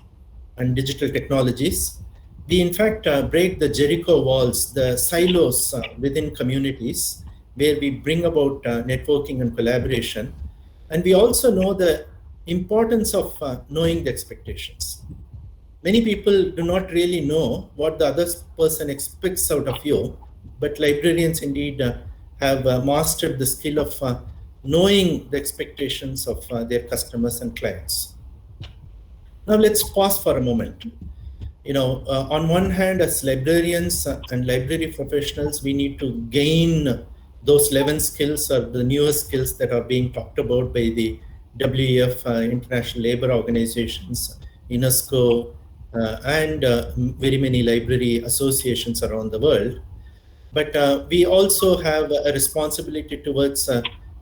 and digital technologies. We in fact break the Jericho walls, the silos within communities, where we bring about networking and collaboration. And we also know the importance of knowing the expectations. Many people do not really know what the other person expects out of you, but librarians indeed have mastered the skill of knowing the expectations of their customers and clients. Now let's pause for a moment. On one hand, as librarians and library professionals, we need to gain those 11 skills or the newer skills that are being talked about by the WEF, International Labour Organizations, UNESCO, and very many library associations around the world. But we also have a responsibility towards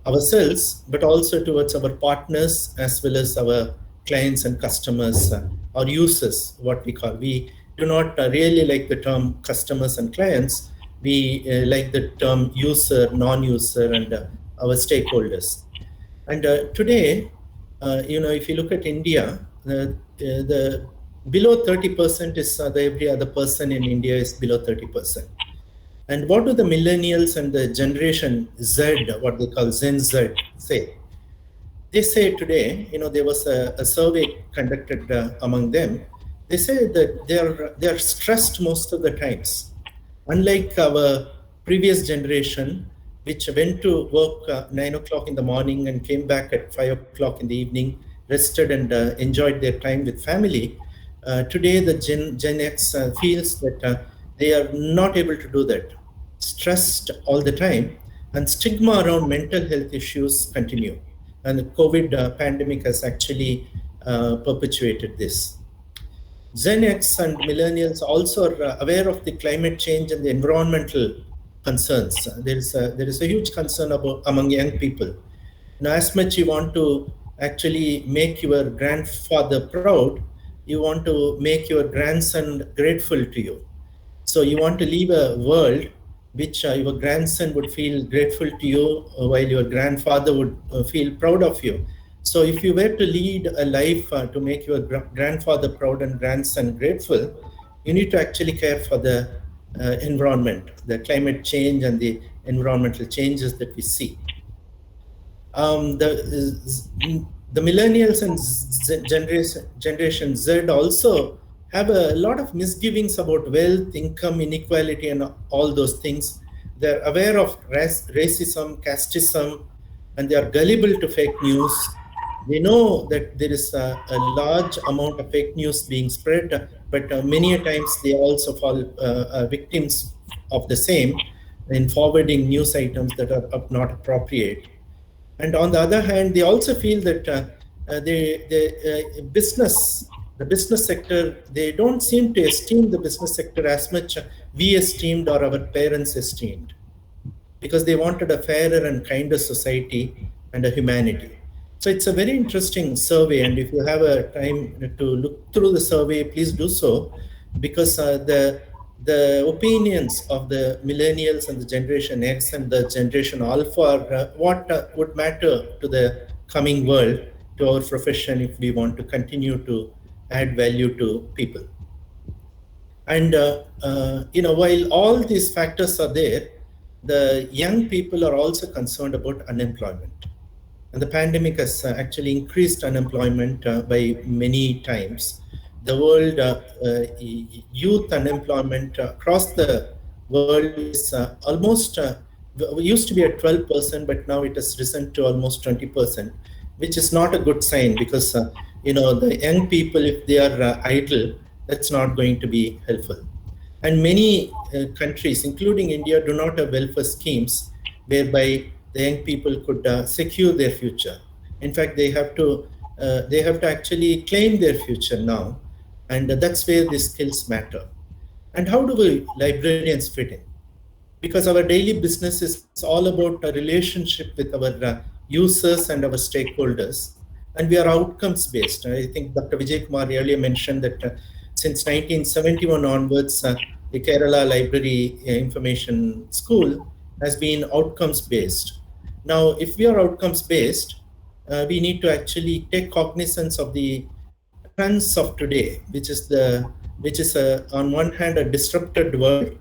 ourselves, but also towards our partners, as well as our clients and customers or users, what we call. We do not really like the term customers and clients. We like the term user, non-user, and our stakeholders. And today, if you look at India, the below 30% is every other person in India is below 30%. And what do the millennials and the generation Z, what they call Gen Z, say? They say today, there was a survey conducted among them, they say that they are stressed most of the times. Unlike our previous generation, which went to work 9 o'clock in the morning and came back at 5 o'clock in the evening, rested and enjoyed their time with family, today the Gen X feels that they are not able to do that. Stressed all the time, and stigma around mental health issues continue. And the COVID pandemic has actually perpetuated this. Gen X and millennials also are aware of the climate change and the environmental concerns. There is a huge concern among young people. Now, as much you want to actually make your grandfather proud, you want to make your grandson grateful to you. So you want to leave a world which your grandson would feel grateful to you, while your grandfather would feel proud of you. So if you were to lead a life to make your grandfather proud and grandson grateful, you need to actually care for the environment, the climate change and the environmental changes that we see. The millennials and Generation Z also have a lot of misgivings about wealth, income, inequality, and all those things. They're aware of racism, casteism, and they are gullible to fake news. They know that there is a large amount of fake news being spread, but many a times they also fall victims of the same in forwarding news items that are not appropriate. And on the other hand, they also feel that the business sector, they don't seem to esteem the business sector as much we esteemed or our parents esteemed, because they wanted a fairer and kinder society and a humanity. So it's a very interesting survey, and if you have a time to look through the survey, please do so, because the opinions of the millennials and the Generation X and the Generation Alpha are what would matter to the coming world, to our profession, if we want to continue to add value to people. And while all these factors are there, the young people are also concerned about unemployment. And the pandemic has actually increased unemployment by many times. The world youth unemployment across the world is almost, used to be at 12%, but now it has risen to almost 20%, which is not a good sign, because the young people, if they are idle, that's not going to be helpful. And many countries, including India, do not have welfare schemes whereby the young people could secure their future. In fact, they have to actually claim their future now, and that's where the skills matter. And how do we librarians fit in? Because our daily business is all about a relationship with our users and our stakeholders, and we are outcomes based. I think Dr. Vijay Kumar earlier mentioned that since 1971 onwards, the Kerala Library Information School has been outcomes based. Now, if we are outcomes based, we need to actually take cognizance of the trends of today, which is on one hand a disrupted world,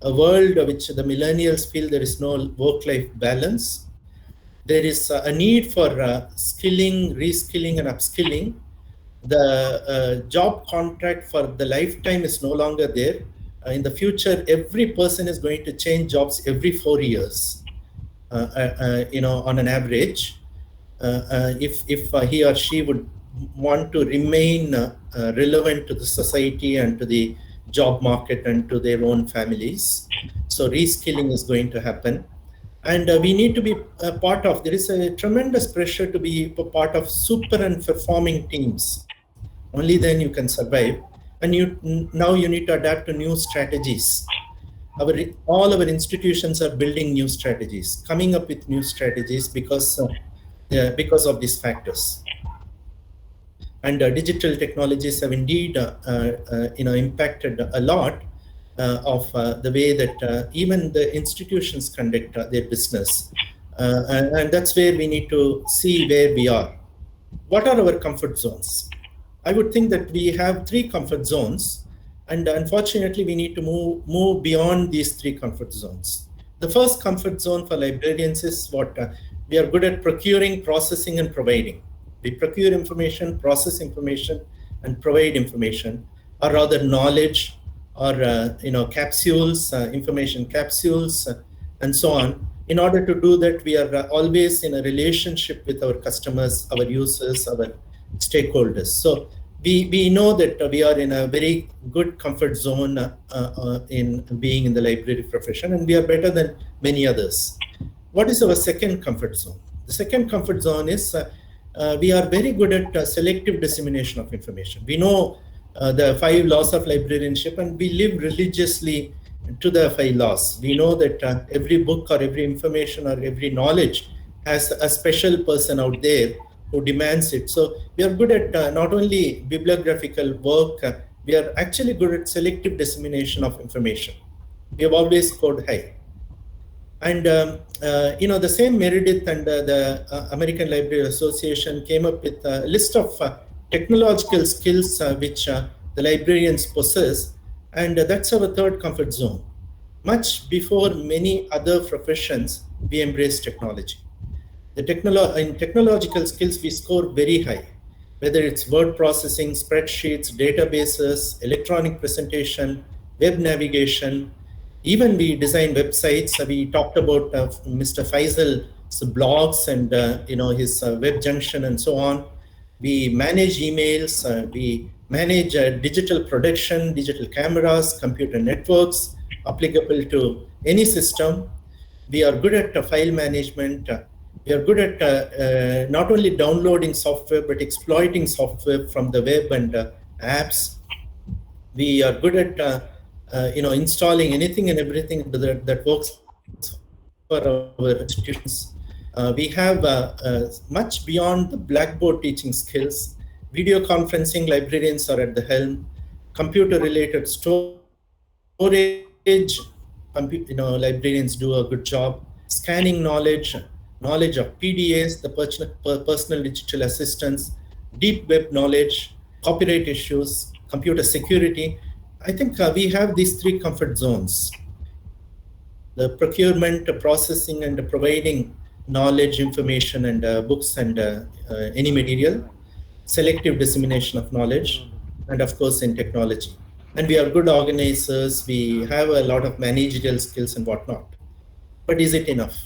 a world which the millennials feel there is no work-life balance. There is a need for skilling, reskilling, and upskilling. The job contract for the lifetime is no longer there. In the future, every person is going to change jobs every 4 years, on an average. If he or she would want to remain relevant to the society and to the job market and to their own families. So reskilling is going to happen. And we need to be a part of, there is a tremendous pressure to be a part of super and performing teams. Only then you can survive. And now you need to adapt to new strategies. All our institutions are building new strategies, coming up with new strategies because of these factors. And digital technologies have indeed impacted a lot of the way that even the institutions conduct their business. And that's where we need to see where we are. What are our comfort zones? I would think that we have 3 comfort zones, and unfortunately we need to move beyond these 3 comfort zones. The first comfort zone for librarians is what we are good at: procuring, processing, and providing. We procure information, process information, and provide information. or rather knowledge, or capsules, information capsules, and so on. In order to do that, we are always in a relationship with our customers, our users, our stakeholders. So we know that we are in a very good comfort zone in being in the library profession, and we are better than many others. What is our second comfort zone? The second comfort zone is we are very good at selective dissemination of information. We know the 5 laws of librarianship, and we live religiously to the 5 laws. We know that every book or every information or every knowledge has a special person out there who demands it. So we are good at not only bibliographical work, we are actually good at selective dissemination of information. We have always scored high. And the same Meredith and the American Library Association came up with a list of technological skills which the librarians possess, and that's our third comfort zone. Much before many other professions, we embrace technology. In technological skills, we score very high, whether it's word processing, spreadsheets, databases, electronic presentation, web navigation. Even we design websites. We talked about Mr. Faisal's blogs and his web junction and so on. We manage emails. We manage digital production, digital cameras, computer networks applicable to any system. We are good at file management. We are good at not only downloading software, but exploiting software from the web and apps. We are good at installing anything and everything that works for our institutions. We have much beyond the blackboard teaching skills. Video conferencing, librarians are at the helm. Computer-related storage, librarians do a good job. Scanning knowledge of PDAs, the personal digital assistants, deep web knowledge, copyright issues, computer security. I think we have these 3 comfort zones: the procurement, processing, and providing knowledge, information, and books and any material, selective dissemination of knowledge, and of course in technology. And we are good organizers. We have a lot of managerial skills and whatnot. But is it enough?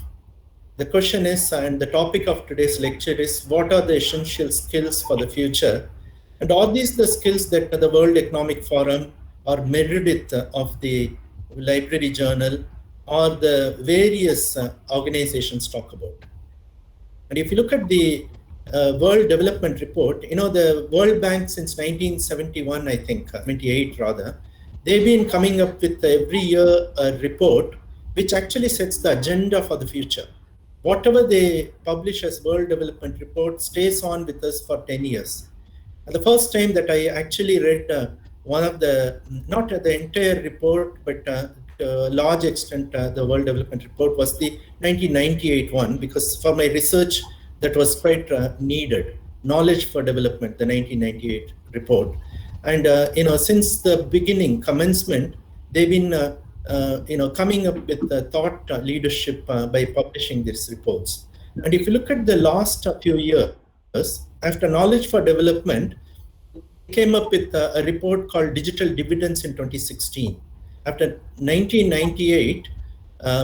The question is, and the topic of today's lecture is, what are the essential skills for the future? And are these the skills that the World Economic Forum or Meredith of the Library Journal or the various organizations talk about? And if you look at the World Development Report, the World Bank since 1971, I think, 78 rather, they've been coming up with every year a report which actually sets the agenda for the future. Whatever they publish as World Development Report stays on with us for 10 years. And the first time that I actually read one of the, not the entire report, but to a large extent the World Development Report was the 1998 one, because for my research that was quite needed. Knowledge for Development, the 1998 report. And since the beginning, commencement, they've been coming up with thought leadership by publishing these reports. And if you look at the last few years, after Knowledge for Development, they came up with a report called Digital Dividends in 2016. After 1998,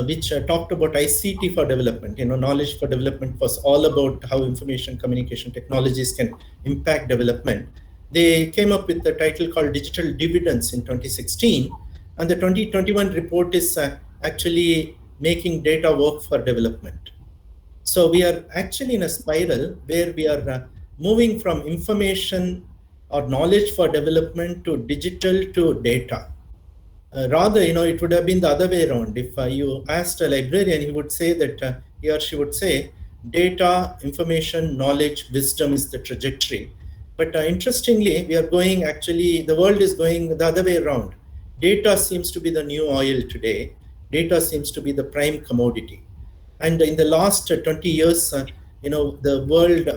which talked about ICT for development. Knowledge for Development was all about how information communication technologies can impact development. They came up with the title called Digital Dividends in 2016. And the 2021 report is actually making data work for development. So we are actually in a spiral where we are moving from information or knowledge for development to digital to data. Rather, it would have been the other way around. If you asked a librarian, he would say that he or she would say, data, information, knowledge, wisdom is the trajectory. But interestingly, we are going actually, the world is going the other way around. Data seems to be the new oil today. Data seems to be the prime commodity. And in the last 20 years, the world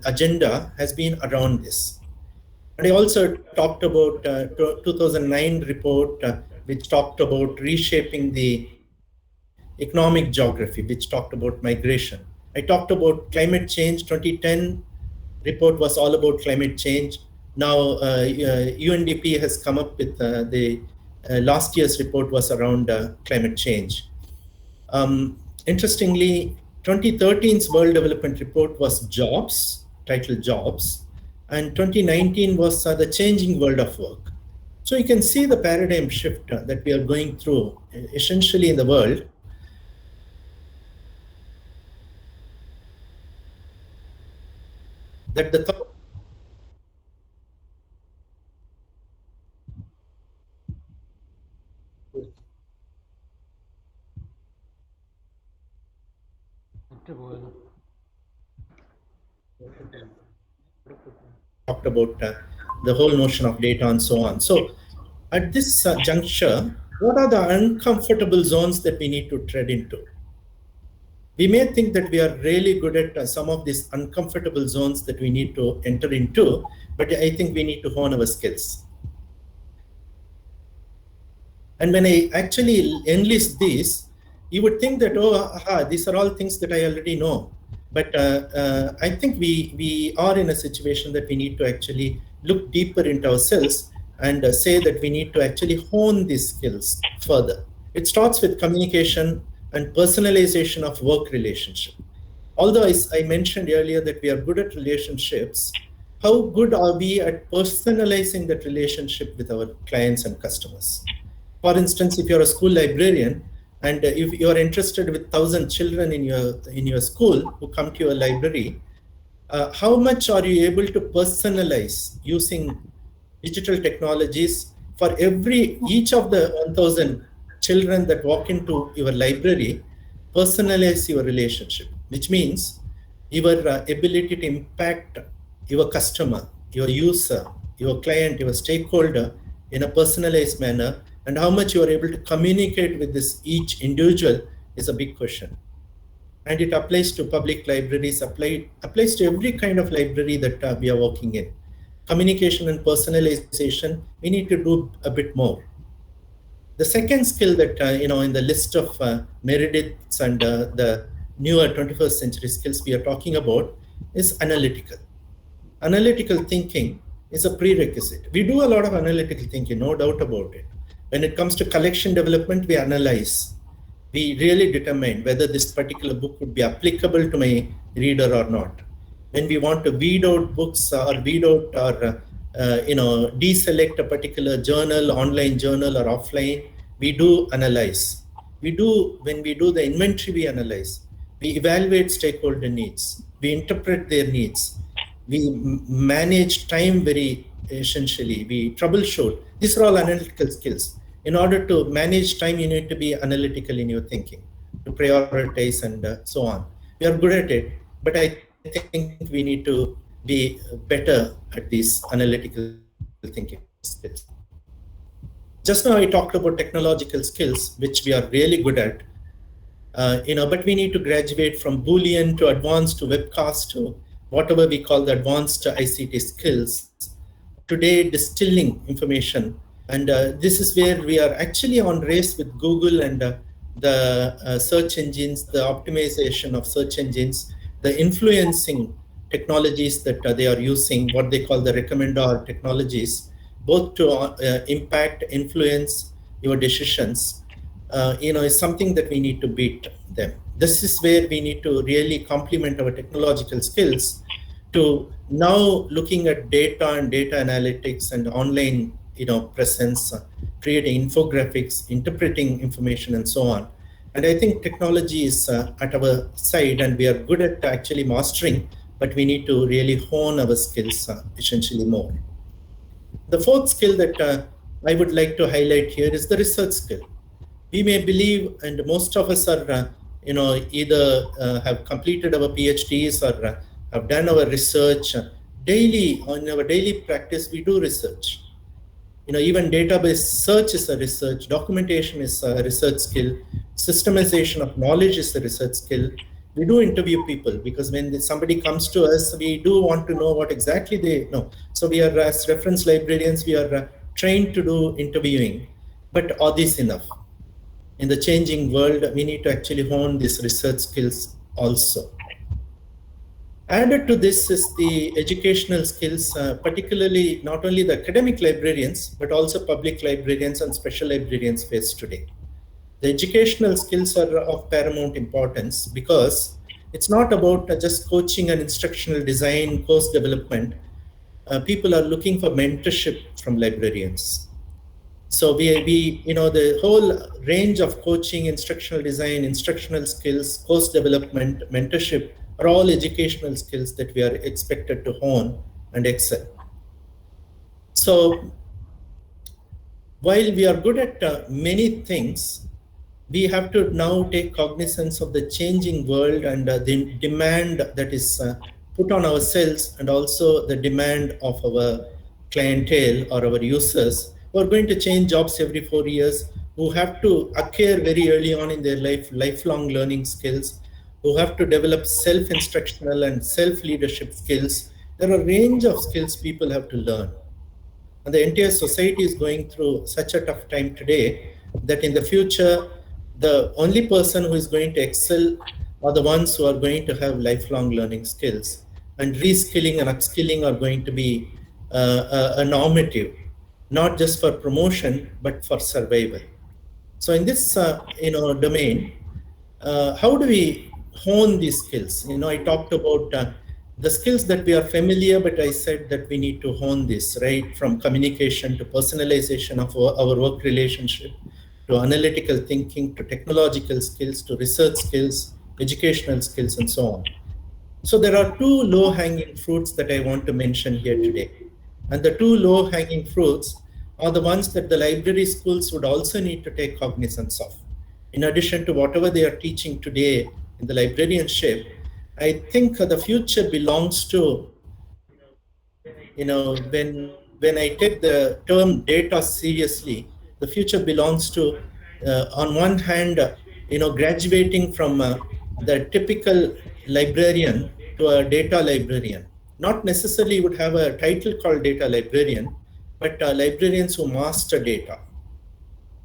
agenda has been around this. And I also talked about 2009 report, which talked about reshaping the economic geography, which talked about migration. I talked about climate change. 2010 report was all about climate change. Now, UNDP has come up with the last year's report was around climate change. Interestingly, 2013's World Development Report was jobs, titled Jobs, and 2019 was the changing world of work. So you can see the paradigm shift that we are going through essentially in the world. That the talked about the whole notion of data and so on. So at this juncture, what are the uncomfortable zones that we need to tread into? We may think that we are really good at some of these uncomfortable zones that we need to enter into, but I think we need to hone our skills. And when I actually enlist these, you would think that, oh, aha, these are all things that I already know. But I think we are in a situation that we need to actually look deeper into ourselves and say that we need to actually hone these skills further. It starts with communication and personalization of work relationship. Although I mentioned earlier that we are good at relationships, how good are we at personalizing that relationship with our clients and customers? For instance, if you're a school librarian and if you're interested with 1,000 children in your school who come to your library, how much are you able to personalize using digital technologies for each of the 1,000 children that walk into your library? Personalize your relationship, which means your ability to impact your customer, your user, your client, your stakeholder in a personalized manner, and how much you are able to communicate with each individual is a big question. And it applies to public libraries, applies to every kind of library that we are working in. Communication and personalization, we need to do a bit more. The second skill that, in the list of Meredith's and the newer 21st century skills we are talking about is analytical. Analytical thinking is a prerequisite. We do a lot of analytical thinking, no doubt about it. When it comes to collection development, we analyze. We really determine whether this particular book would be applicable to my reader or not. When we want to weed out books or weed out or deselect a particular journal, online journal or offline, we do analyze. When we do the inventory, we analyze. We evaluate stakeholder needs. We interpret their needs. We manage time very essentially. We troubleshoot. These are all analytical skills. In order to manage time, you need to be analytical in your thinking, to prioritize and so on. We are good at it, but I think we need to be better at these analytical thinking skills. Just now I talked about technological skills, which we are really good at, but we need to graduate from Boolean to advanced to webcast to whatever we call the advanced ICT skills. Today, distilling information. And this is where we are actually on race with Google and the search engines, the optimization of search engines, the influencing technologies that they are using, what they call the recommender technologies, both to impact, influence your decisions, is something that we need to beat them. This is where we need to really complement our technological skills to now looking at data and data analytics and online presence, creating infographics, interpreting information, and so on. And I think technology is at our side, and we are good at actually mastering, but we need to really hone our skills essentially more. The fourth skill that I would like to highlight here is the research skill. We may believe, and most of us are, either have completed our PhDs or have done our research daily. On our daily practice, we do research. Even database search is a research, documentation is a research skill, systemization of knowledge is a research skill. We do interview people because when somebody comes to us, we do want to know what exactly they know. So we are, as reference librarians, we are trained to do interviewing. But are these enough? In the changing world, we need to actually hone these research skills also. Added to this is the educational skills, particularly not only the academic librarians, but also public librarians and special librarians face today. The educational skills are of paramount importance because it's not about just coaching and instructional design, course development. People are looking for mentorship from librarians. So the whole range of coaching, instructional design, instructional skills, course development, mentorship are all educational skills that we are expected to hone and excel. So while we are good at many things, we have to now take cognizance of the changing world and the demand that is put on ourselves, and also the demand of our clientele or our users who are going to change jobs every 4 years, who have to acquire very early on in their life lifelong learning skills, who have to develop self-instructional and self-leadership skills. There are a range of skills people have to learn. And the entire society is going through such a tough time today that in the future, the only person who is going to excel are the ones who are going to have lifelong learning skills. And reskilling and upskilling are going to be a normative, not just for promotion, but for survival. So in this domain, how do we hone these skills? I talked about the skills that we are familiar, but I said that we need to hone this, right? From communication to personalization of our work relationship, to analytical thinking, to technological skills, to research skills, educational skills, and so on. So there are two low-hanging fruits that I want to mention here today. And the two low-hanging fruits are the ones that the library schools would also need to take cognizance of. In addition to whatever they are teaching today in the librarianship, I think the future belongs to, when I take the term data seriously, the future belongs to, on one hand, graduating from the typical librarian to a data librarian. Not necessarily would have a title called data librarian, but librarians who master data,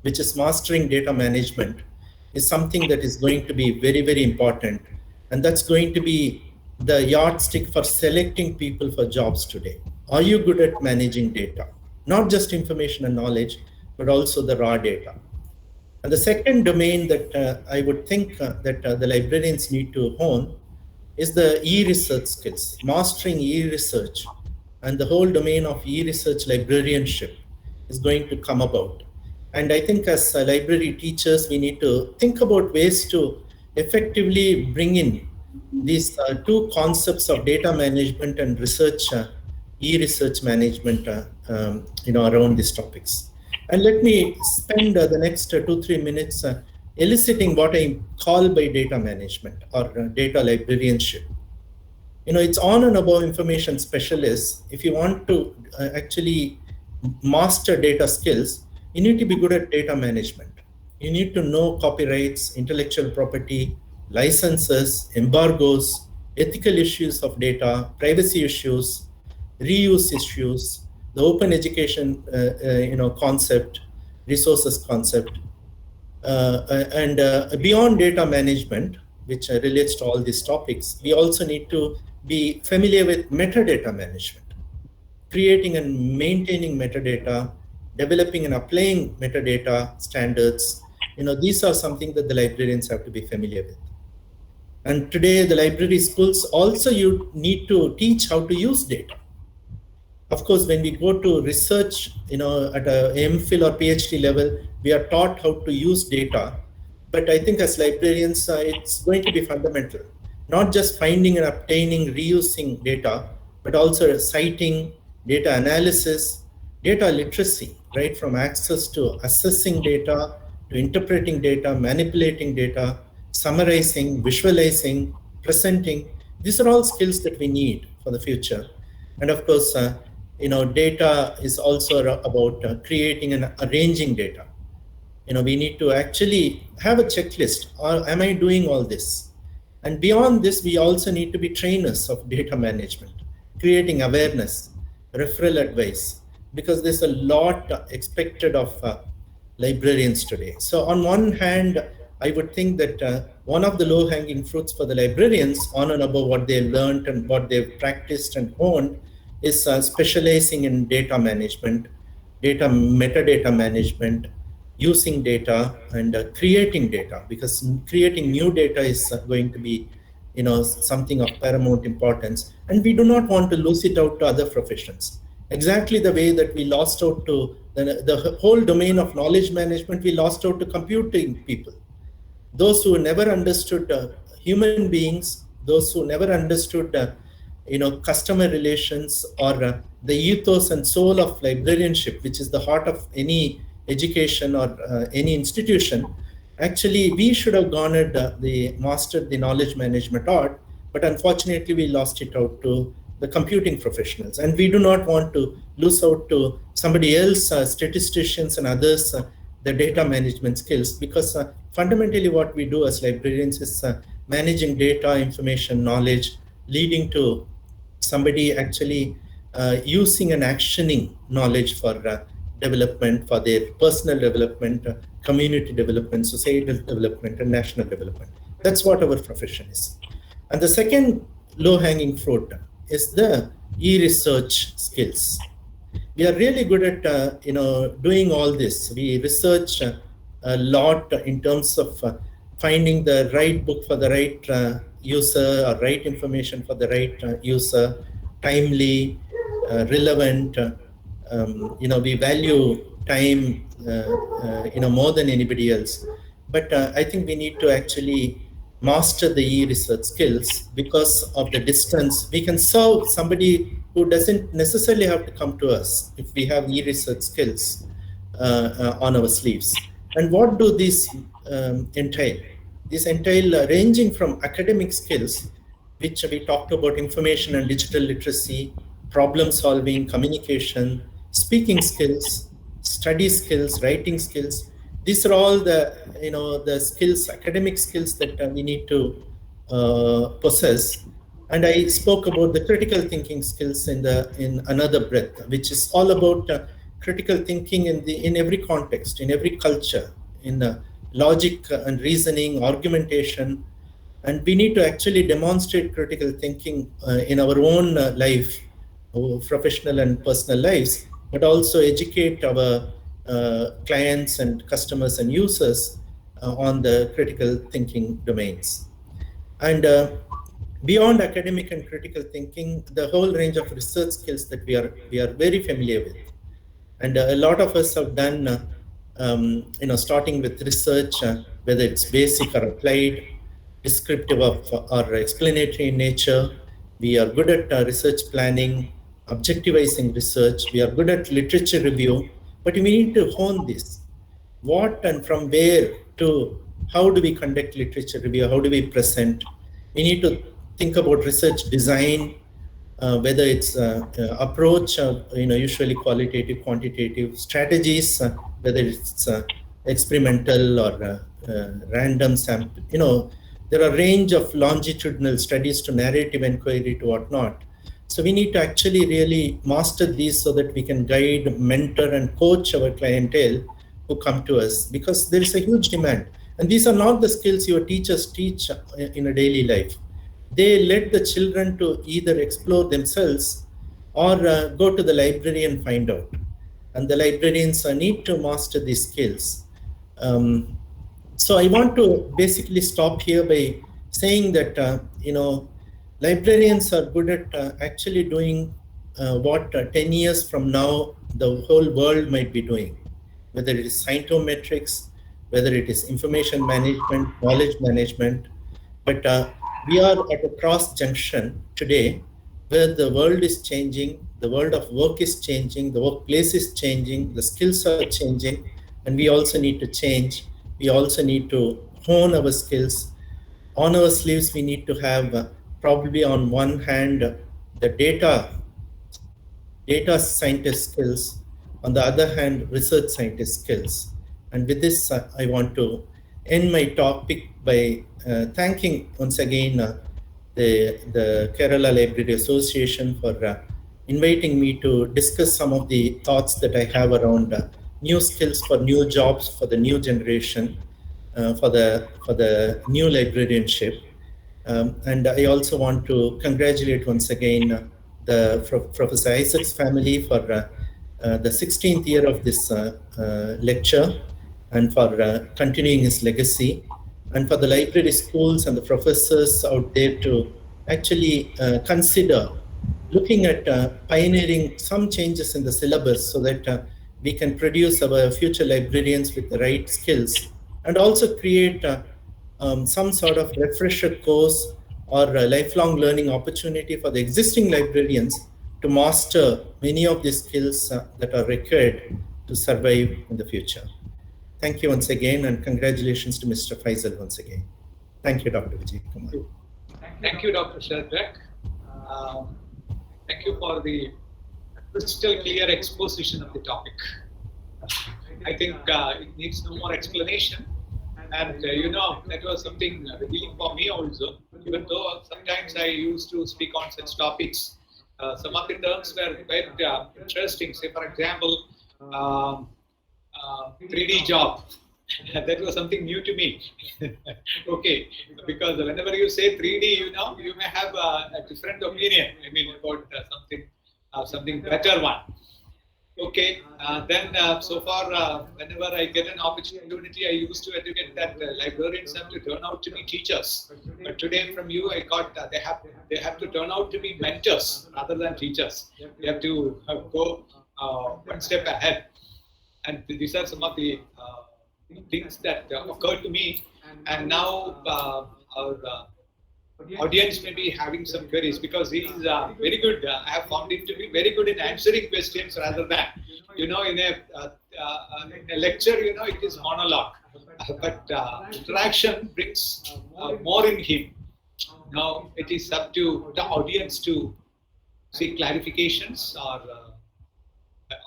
which is mastering data management, is something that is going to be very, very important. And that's going to be the yardstick for selecting people for jobs today. Are you good at managing data? Not just information and knowledge, but also the raw data. And the second domain that I would think that the librarians need to hone is the e-research skills, mastering e-research. And the whole domain of e-research librarianship is going to come about. And I think as library teachers, we need to think about ways to effectively bring in these two concepts of data management and research, e-research management, around these topics. And let me spend the next 2-3 minutes eliciting what I call by data management or data librarianship. It's on and above information specialists. If you want to actually master data skills, you need to be good at data management. You need to know copyrights, intellectual property, licenses, embargoes, ethical issues of data, privacy issues, reuse issues, the open education concept, resources concept, and beyond data management, which relates to all these topics, we also need to be familiar with metadata management, creating and maintaining metadata, developing and applying metadata standards. These are something that the librarians have to be familiar with. And today, the library schools also, you need to teach how to use data. Of course, when we go to research, at a MPhil or PhD level, we are taught how to use data. But I think as librarians, it's going to be fundamental. Not just finding and obtaining, reusing data, but also citing, data analysis, data literacy, right? From access to assessing data, to interpreting data, manipulating data, summarizing, visualizing, presenting. These are all skills that we need for the future. And of course, data is also about creating and arranging data. We need to actually have a checklist. Am I doing all this? And beyond this, we also need to be trainers of data management, creating awareness, referral advice, because there's a lot expected of librarians today. So on one hand, I would think that one of the low-hanging fruits for the librarians, on and above what they've learned and what they've practiced and honed, is specializing in data management, metadata management, using data, and creating data, because creating new data is going to be, something of paramount importance, and we do not want to lose it out to other professions. Exactly the way that we lost out to the whole domain of knowledge management, we lost out to computing people. Those who never understood human beings, those who never understood customer relations, or the ethos and soul of librarianship, which is the heart of any education or any institution. Actually, we should have garnered mastered the knowledge management art, but unfortunately we lost it out to the computing professionals, and we do not want to lose out to somebody else, statisticians and others, the data management skills, because fundamentally what we do as librarians is managing data, information, knowledge, leading to somebody actually using and actioning knowledge for development, for their personal development, community development, societal development, and national development. That's what our profession is. And the second low-hanging fruit is the e-research skills. We are really good at doing all this. We research a lot in terms of finding the right book for the right user, or right information for the right user, timely, relevant. We value time more than anybody else. But I think we need to actually master the e-research skills. Because of the distance, we can serve somebody who doesn't necessarily have to come to us if we have e-research skills on our sleeves. And what do these entail? These entail ranging from academic skills, which we talked about: information and digital literacy, problem solving, communication, speaking skills, study skills, writing skills. These are all the skills, academic skills that we need to possess. And I spoke about the critical thinking skills in another breath, which is all about critical thinking in every context, in every culture, in logic and reasoning, argumentation. And we need to actually demonstrate critical thinking in our own life, our professional and personal lives, but also educate our clients and customers and users on the critical thinking domains. And beyond academic and critical thinking, the whole range of research skills that we are very familiar with. And a lot of us have done, starting with research, whether it's basic or applied, descriptive or explanatory in nature. We are good at research planning, objectivizing research. We are good at literature review, but we need to hone this. What and from where to how do we conduct literature review? How do we present? We need to think about research design, whether it's approach, usually qualitative, quantitative strategies, whether it's experimental or random sample. There are a range of longitudinal studies to narrative inquiry to whatnot. So we need to actually really master these so that we can guide, mentor, and coach our clientele who come to us, because there is a huge demand. And these are not the skills your teachers teach in a daily life. They let the children to either explore themselves or go to the library and find out. And the librarians need to master these skills. So I want to basically stop here by saying that, librarians are good at actually doing what 10 years from now the whole world might be doing, whether it is scientometrics, whether it is information management, knowledge management. But we are at a cross junction today where the world is changing, the world of work is changing, the workplace is changing, the skills are changing, and we also need to change. We also need to hone our skills. On our sleeves, we need to have probably on one hand the data scientist skills, on the other hand research scientist skills. And with this, I want to end my topic by thanking once again the Kerala Library Association for inviting me to discuss some of the thoughts that I have around new skills for new jobs for the new generation. for the new librarianship. And I also want to congratulate once again Professor Isaac's family for the 16th year of this lecture, and for continuing his legacy, and for the library schools and the professors out there to actually consider looking at pioneering some changes in the syllabus so that we can produce our future librarians with the right skills, and also create some sort of refresher course or a lifelong learning opportunity for the existing librarians to master many of the skills that are required to survive in the future. Thank you once again, and congratulations to Mr. Faisal once again. Thank you, Dr. Vijay Kumar. Thank you, Dr. Shadrach. Thank you for the crystal clear exposition of the topic. I think it needs no more explanation. And you know, that was something revealing for me also, even though sometimes I used to speak on such topics. Some of the terms were quite interesting. Say, for example, 3D job. That was something new to me. Okay, because whenever you say 3D, you know, you may have a different opinion. I mean, about something better one. Okay, then so far, whenever I get an opportunity, I used to educate that librarians have to turn out to be teachers. But today, from you, I got they have to turn out to be mentors rather than teachers. They have to go one step ahead. And these are some of the things that occurred to me. And now our audience may be having some queries, because he is very good. I have found him to be very good in answering questions rather than, you know, in a lecture, you know, it is monologue. But interaction brings more in him. Now it is up to the audience to seek clarifications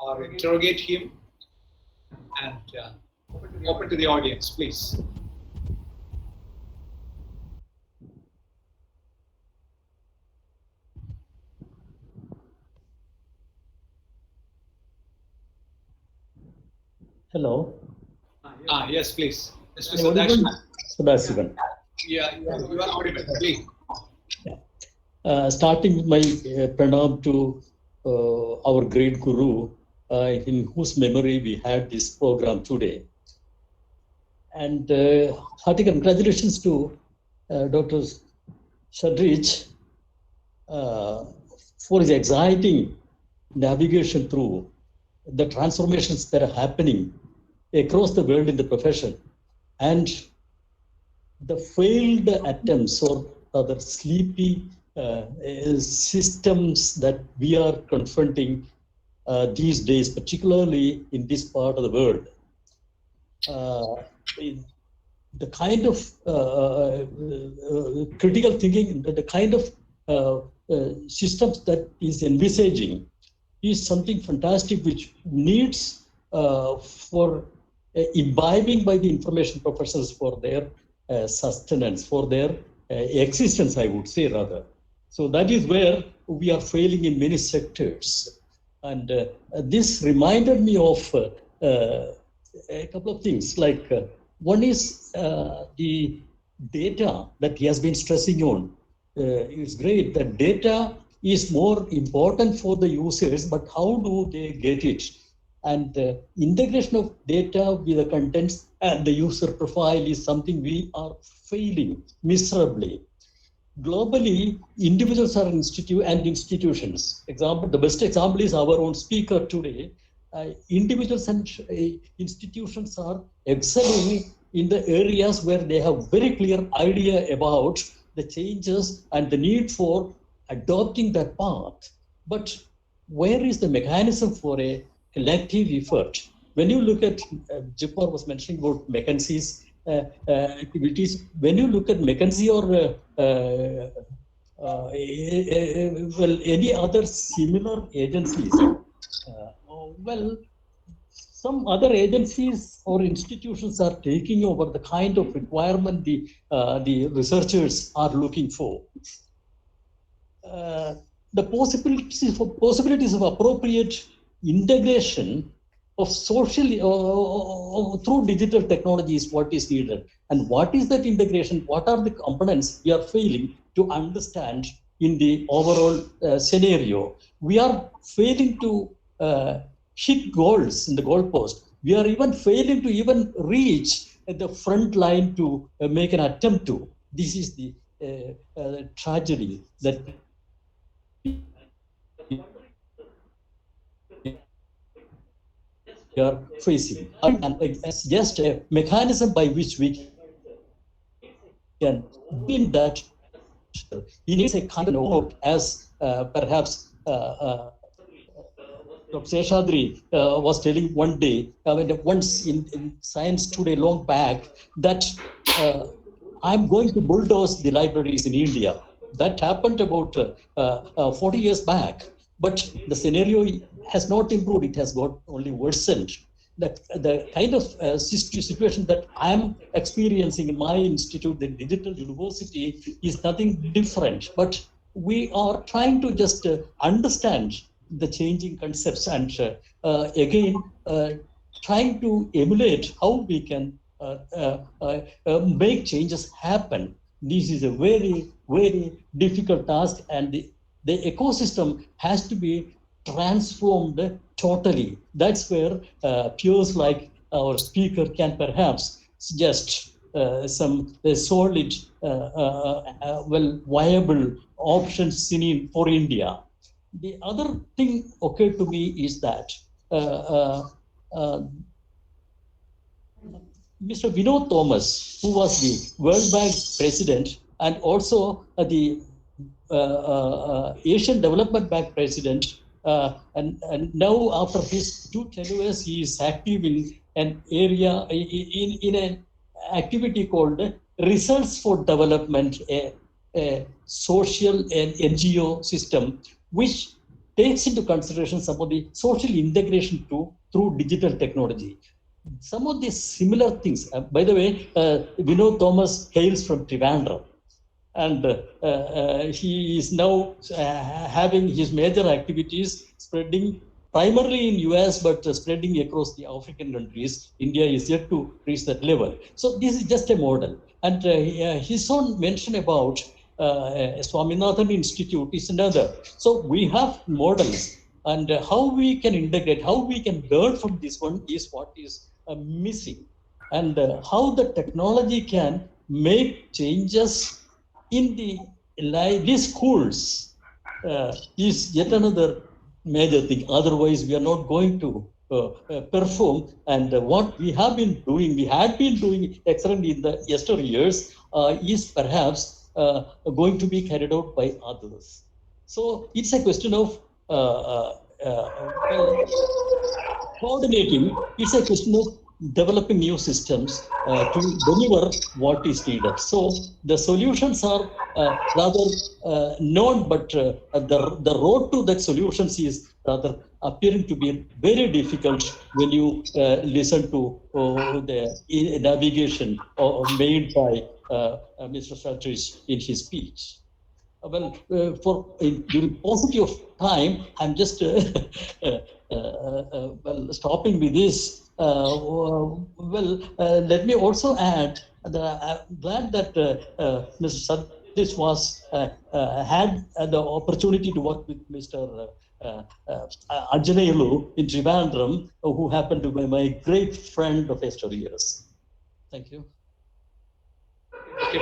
or interrogate him, and open to the audience, please. Hello. Yes, please. Mr. Shadrach. Yeah, you are audible, please. Starting with my pranam to our great guru, in whose memory we had this program today. And hearty congratulations to Dr. Shadrach for his exciting navigation through the transformations that are happening across the world in the profession, and the failed attempts or rather sleepy systems that we are confronting these days, particularly in this part of the world. The kind of critical thinking, the kind of systems that is envisaging is something fantastic, which needs for imbibing by the information professionals for their sustenance, for their existence, I would say rather. So that is where we are failing in many sectors. And this reminded me of a couple of things. Like one is the data that he has been stressing on. It's great that data is more important for the users, but how do they get it? And integration of data with the contents and the user profile is something we are failing miserably. Globally, individuals are institutions. The best example is our own speaker today. Individuals and institutions are excelling in the areas where they have very clear idea about the changes and the need for adopting that path. But where is the mechanism for a collective effort? When you look at, Jipar was mentioning about McKinsey's activities. When you look at McKinsey or any other similar agencies, some other agencies or institutions are taking over the kind of requirement the researchers are looking for. The possibilities of appropriate integration of social through digital technology is what is needed. And what is that integration? What are the components we are failing to understand in the overall scenario? We are failing to hit goals in the goalpost. We are even failing to even reach the front line to make an attempt to. This is the tragedy that we are facing. And it's just a mechanism by which we can build that. He needs a kind of note, as perhaps Dr. Seshadri was telling one day, once in Science Today long back, that I'm going to bulldoze the libraries in India. That happened about 40 years back, but the scenario has not improved. It has got only worsened. The kind of situation that I'm experiencing in my institute, the digital university, is nothing different. But we are trying to just understand the changing concepts and again trying to emulate how we can make changes happen. This is a very, very difficult task, and the ecosystem has to be transformed totally. That's where peers like our speaker can perhaps suggest some solid, well, viable options for India. The other thing occurred to me is that Mr. Vinod Thomas, who was the World Bank president and also the Asian Development Bank president, and now after his 2 tenures, he is active in an area, in an activity called Results for Development, a social and NGO system, which takes into consideration some of the social integration through digital technology. Some of these similar things, by the way, Vinod Thomas hails from Trivandrum, and he is now having his major activities spreading primarily in US, but spreading across the African countries. India is yet to reach that level. So this is just a model. And his own mention about Swaminathan Institute is another. So we have models, and how we can integrate, how we can learn from this one is what is missing. And how the technology can make changes in the schools is yet another major thing. Otherwise, we are not going to perform. And what we have been doing, we had been doing excellently in the yesteryears, is perhaps going to be carried out by others. So it's a question of coordinating. It's a question of developing new systems to deliver what is needed. So the solutions are rather known, but the road to that solutions is rather appearing to be very difficult when you listen to the navigation made by Mr. Shadrach in his speech. Well, during paucity of time, I'm just stopping with this. Let me also add that I'm glad that Mr. Shadrach had the opportunity to work with Mr. Anjaneyulu in Trivandrum, who happened to be my great friend of yesteryears. Thank you. Okay,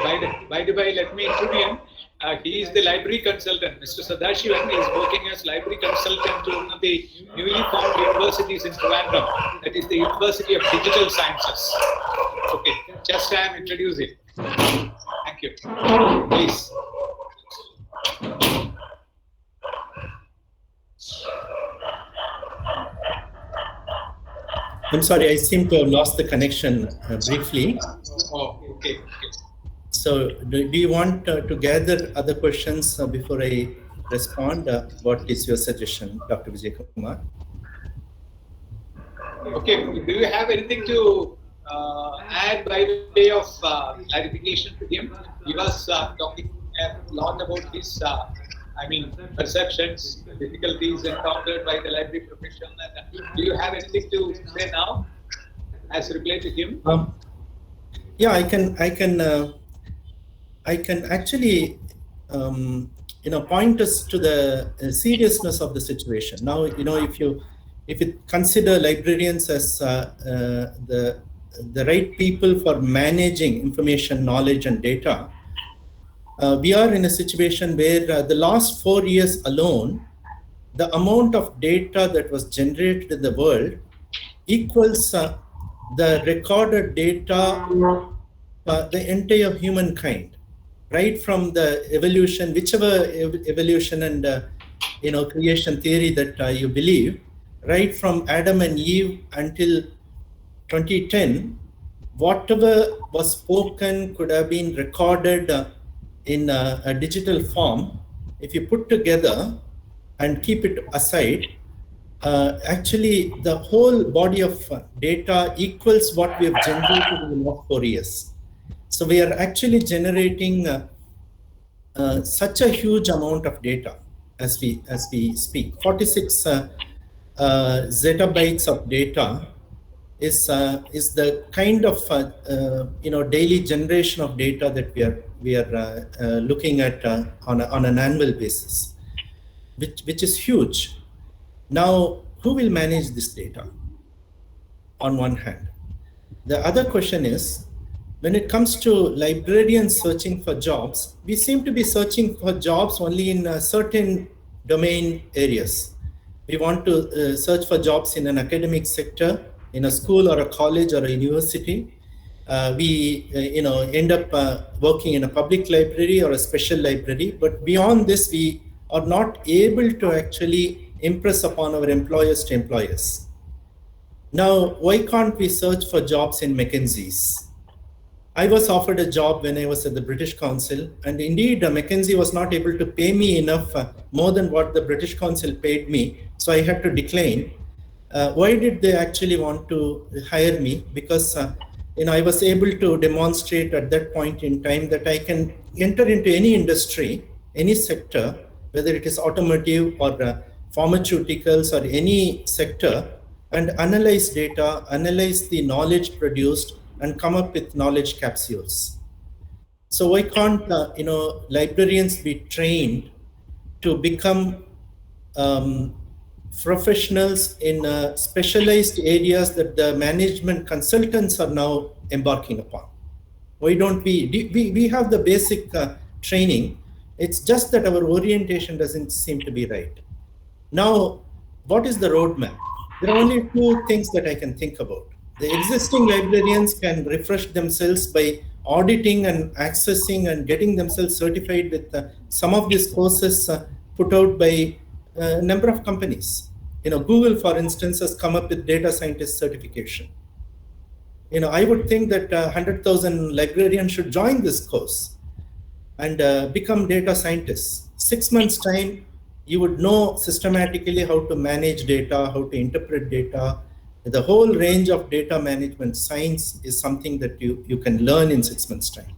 by the way, let me intervene. He is the library consultant. Mr. Sadashivan is working as library consultant to one of the newly formed universities in Trivandrum, that is the University of Digital Sciences. Okay, just I am introducing. Thank you. Please. I'm sorry, I seem to have lost the connection briefly. Oh, okay. So do you want to gather other questions before I respond? What is your suggestion, Dr. Vijay Kumar? Okay, do you have anything to add by way of clarification to him? He was talking a lot about his perceptions, difficulties encountered by the library profession. And do you have anything to say now as reply to him? Yeah, I can actually point us to the seriousness of the situation. Now, if you consider librarians as the right people for managing information, knowledge, and data, we are in a situation where the last 4 years alone, the amount of data that was generated in the world equals the recorded data the entire humankind, right from the evolution, whichever evolution and creation theory that you believe, right from Adam and Eve until 2010, whatever was spoken could have been recorded in a digital form. If you put together and keep it aside, actually the whole body of data equals what we have generated in the last 4 years. So we are actually generating such a huge amount of data as we speak. 46 zettabytes of data is the kind of daily generation of data that we are looking at on an annual basis, which is huge. Now, who will manage this data? On one hand, the other question is, when it comes to librarians searching for jobs, we seem to be searching for jobs only in certain domain areas. We want to search for jobs in an academic sector, in a school or a college or a university. We end up working in a public library or a special library. But beyond this, we are not able to actually impress upon our employers to employers. Now, why can't we search for jobs in McKinsey's? I was offered a job when I was at the British Council, and indeed McKinsey was not able to pay me enough, more than what the British Council paid me, so I had to decline. Why did they actually want to hire me? Because I was able to demonstrate at that point in time that I can enter into any industry, any sector, whether it is automotive or pharmaceuticals or any sector, and analyze data, analyze the knowledge produced, and come up with knowledge capsules. So why can't librarians be trained to become professionals in specialized areas that the management consultants are now embarking upon? Why don't we have the basic training? It's just that our orientation doesn't seem to be right. Now, what is the roadmap? There are only two things that I can think about. The existing librarians can refresh themselves by auditing and accessing and getting themselves certified with some of these courses put out by a number of companies. Google, for instance, has come up with data scientist certification. I would think that 100,000 librarians should join this course and become data scientists. 6 months' time, you would know systematically how to manage data, how to interpret data. The whole range of data management science is something that you can learn in 6 months' time.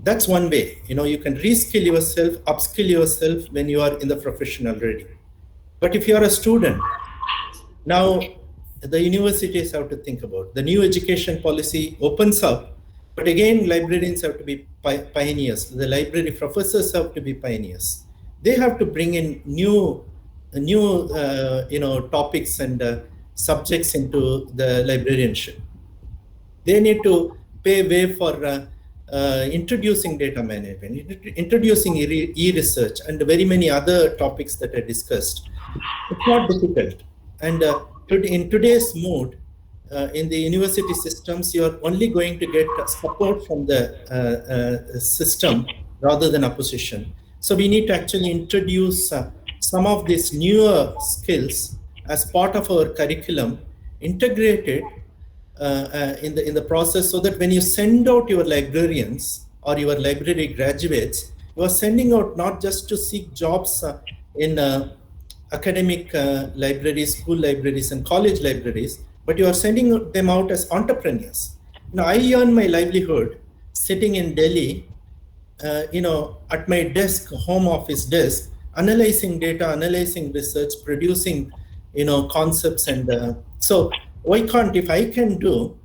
That's one way. You can reskill yourself, upskill yourself when you are in the profession already. But if you are a student, now the universities have to think about. The new education policy opens up, but again, librarians have to be pioneers. The library professors have to be pioneers. They have to bring in new topics and subjects into the librarianship. They need to pave way for introducing data management, introducing e-research, and very many other topics that I discussed. It's not difficult. And in today's mood, in the university systems, you're only going to get support from the system rather than opposition. So we need to actually introduce some of these newer skills as part of our curriculum, integrated in the process, so that when you send out your librarians or your library graduates, you are sending out not just to seek jobs in academic libraries, school libraries, and college libraries, but you are sending them out as entrepreneurs. Now, I earn my livelihood sitting in Delhi, at my desk, home office desk, analyzing data, analyzing research, producing, concepts. And so why can't, if I can do,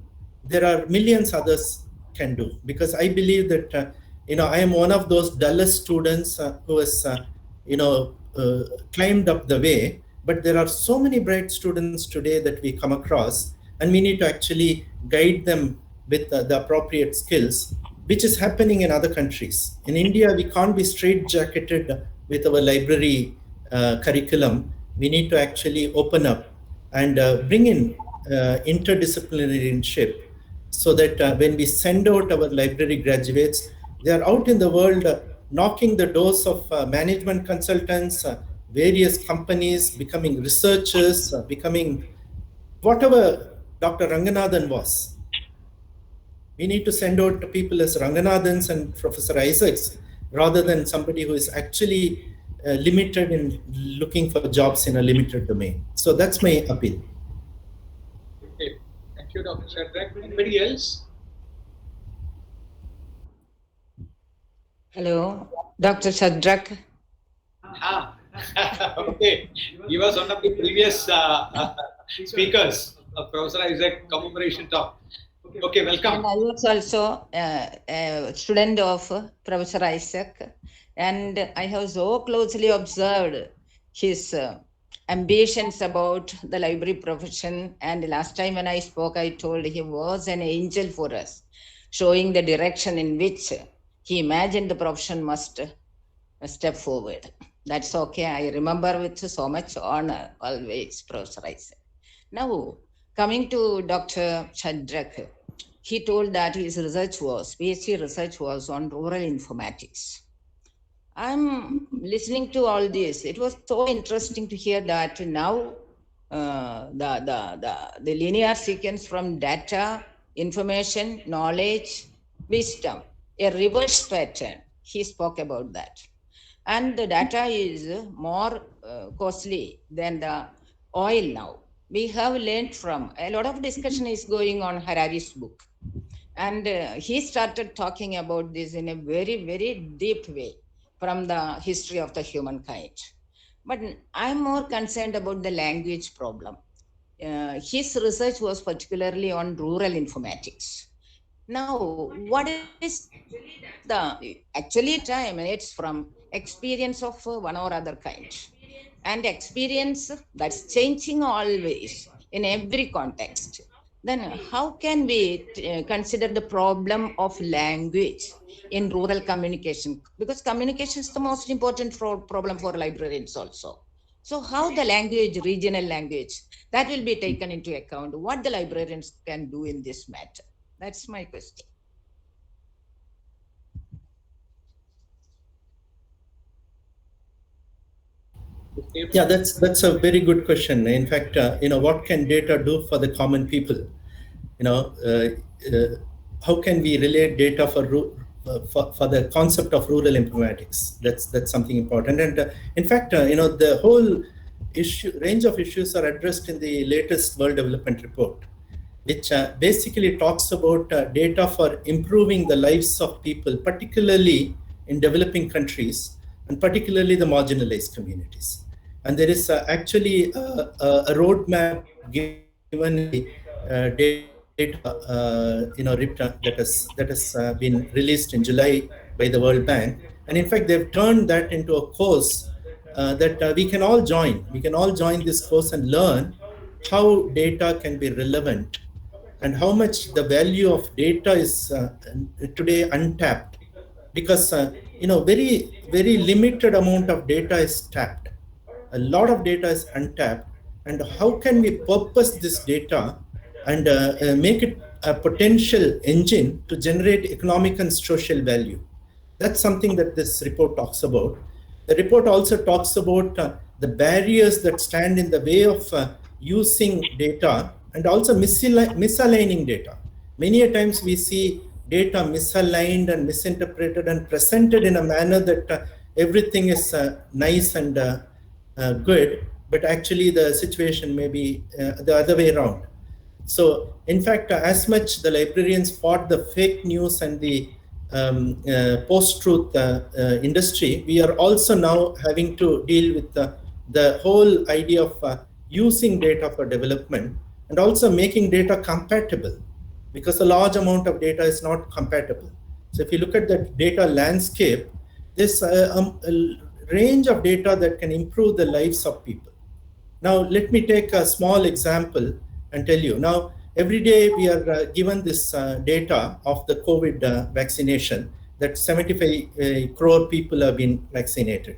there are millions others can do, because I believe that, I am one of those dullest students who has, climbed up the way, but there are so many bright students today that we come across, and we need to actually guide them with the appropriate skills, which is happening in other countries. In India, we can't be straitjacketed with our library curriculum. We need to actually open up and bring in interdisciplinarynship, so that when we send out our library graduates, they are out in the world knocking the doors of management consultants, various companies, becoming researchers, becoming whatever Dr. Ranganathan was. We need to send out to people as Ranganathans and Professor Isaacs, rather than somebody who is actually limited in looking for jobs in a limited domain. So that's my appeal. Okay. Thank you, Dr. Shadrach. Anybody else? Hello, Dr. Shadrach. Okay. He was one of the previous speakers of Professor Isaac Commemoration talk. Okay, welcome. And I was also a student of Professor Isaac, and I have so closely observed his ambitions about the library profession. And last time when I spoke, I told he was an angel for us, showing the direction in which he imagined the profession must step forward. That's okay. I remember with so much honor always, Professor Isaac. Now, coming to Dr. Shadrach, he told that his research was, PhD research was on rural informatics. I'm listening to all this. It was so interesting to hear that now the linear sequence from data, information, knowledge, wisdom, a reverse pattern. He spoke about that. And the data is more costly than the oil now. We have learned from, a lot of discussion is going on Harari's book. And he started talking about this in a very, very deep way from the history of the humankind. But I'm more concerned about the language problem. His research was particularly on rural informatics. Now, what is the actually time? It's from experience of one or other kind. And experience that's changing always in every context. Then how can we consider the problem of language in rural communication? Because communication is the most important problem for librarians also. So how the language, regional language, that will be taken into account, what the librarians can do in this matter. That's my question. Yeah, that's a very good question. In fact, what can data do for the common people? How can we relate data for the concept of rural informatics? That's something important. And in fact, the whole range of issues are addressed in the latest World Development Report, which basically talks about data for improving the lives of people, particularly in developing countries, and particularly the marginalized communities. And there is actually a roadmap given data, that has been released in July by the World Bank. And in fact, they've turned that into a course that we can all join. We can all join this course and learn how data can be relevant and how much the value of data is today untapped, because very, very limited amount of data is tapped. A lot of data is untapped, and how can we purpose this data and make it a potential engine to generate economic and social value? That's something that this report talks about. The report also talks about the barriers that stand in the way of using data, and also misaligning data. Many a times we see data misaligned and misinterpreted and presented in a manner that everything is nice and good, but actually the situation may be the other way around. So in fact, as much the librarians fought the fake news and the post-truth industry, we are also now having to deal with the whole idea of using data for development and also making data compatible, because a large amount of data is not compatible. So if you look at the data landscape, there's a range of data that can improve the lives of people. Now, let me take a small example and tell you. Now, every day we are given this data of the COVID vaccination, that 75 crore people have been vaccinated.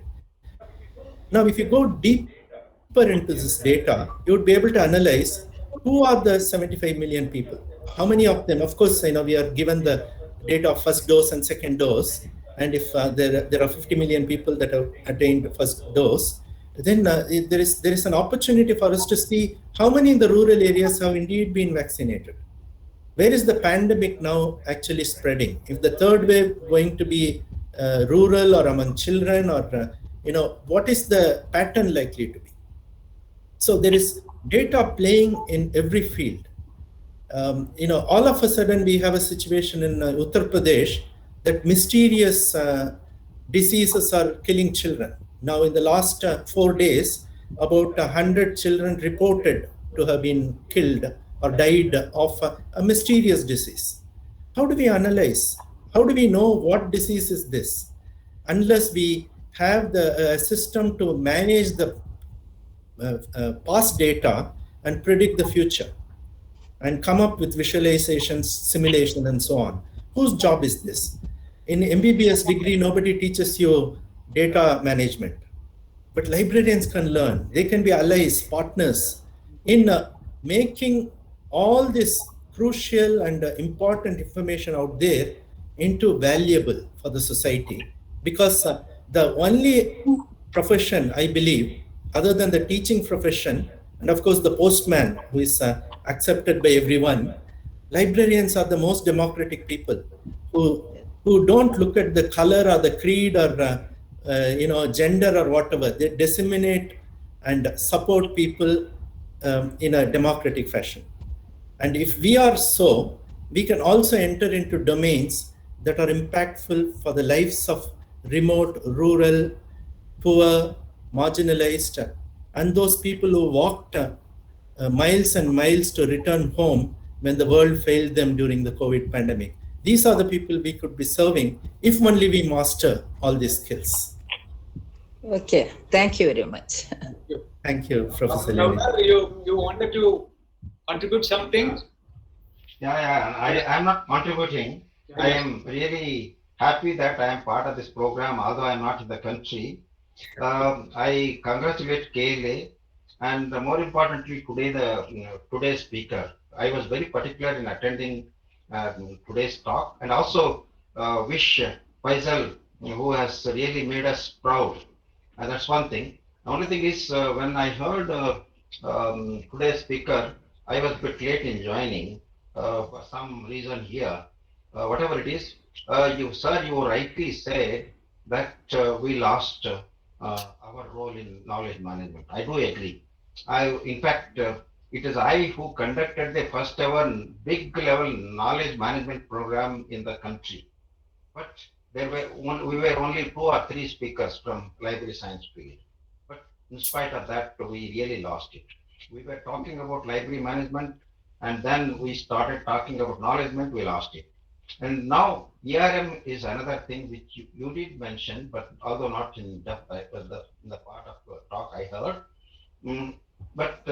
Now, if you go deeper into this data, you would be able to analyze who are the 75 million people. How many of them? Of course, we are given the data of first dose and second dose. And if there are 50 million people that have attained first dose, then there is an opportunity for us to see how many in the rural areas have indeed been vaccinated. Where is the pandemic now actually spreading? If the third wave going to be rural or among children, or what is the pattern likely to be? So there is data playing in every field. All of a sudden we have a situation in Uttar Pradesh that mysterious diseases are killing children. Now, in the last 4 days, about 100 children reported to have been killed or died of a mysterious disease. How do we analyze? How do we know what disease is this? Unless we have the system to manage the past data and predict the future and come up with visualizations, simulation, and so on. Whose job is this? In MBBS degree, nobody teaches you data management, but librarians can learn. They can be allies, partners in making all this crucial and important information out there into valuable for the society. Because the only profession, I believe, other than the teaching profession, and of course the postman who is accepted by everyone, librarians are the most democratic people who don't look at the color or the creed or gender or whatever. They disseminate and support people in a democratic fashion. And if we are so, we can also enter into domains that are impactful for the lives of remote, rural, poor, marginalized, and those people who walked miles and miles to return home when the world failed them during the COVID pandemic. These are the people we could be serving if only we master all these skills. Okay, thank you very much. Thank you, Professor Now, Levy. you wanted to contribute something? I'm not contributing. I am really happy that I am part of this program, although I am not in the country. I congratulate KLA, and more importantly, today's speaker. I was very particular in attending today's talk, and also wish Faisal, who has really made us proud. And that's one thing. The only thing is, when I heard today's speaker, I was a bit late in joining for some reason here. Whatever it is, you rightly said that we lost our role in knowledge management. I do agree. In fact, it is I who conducted the first ever big level knowledge management program in the country. But we were only 2 or 3 speakers from library science field. But in spite of that, we really lost it. We were talking about library management, and then we started talking about knowledge management, we lost it. And now ERM is another thing which you did mention, but although not in depth, in the part of the talk I heard. But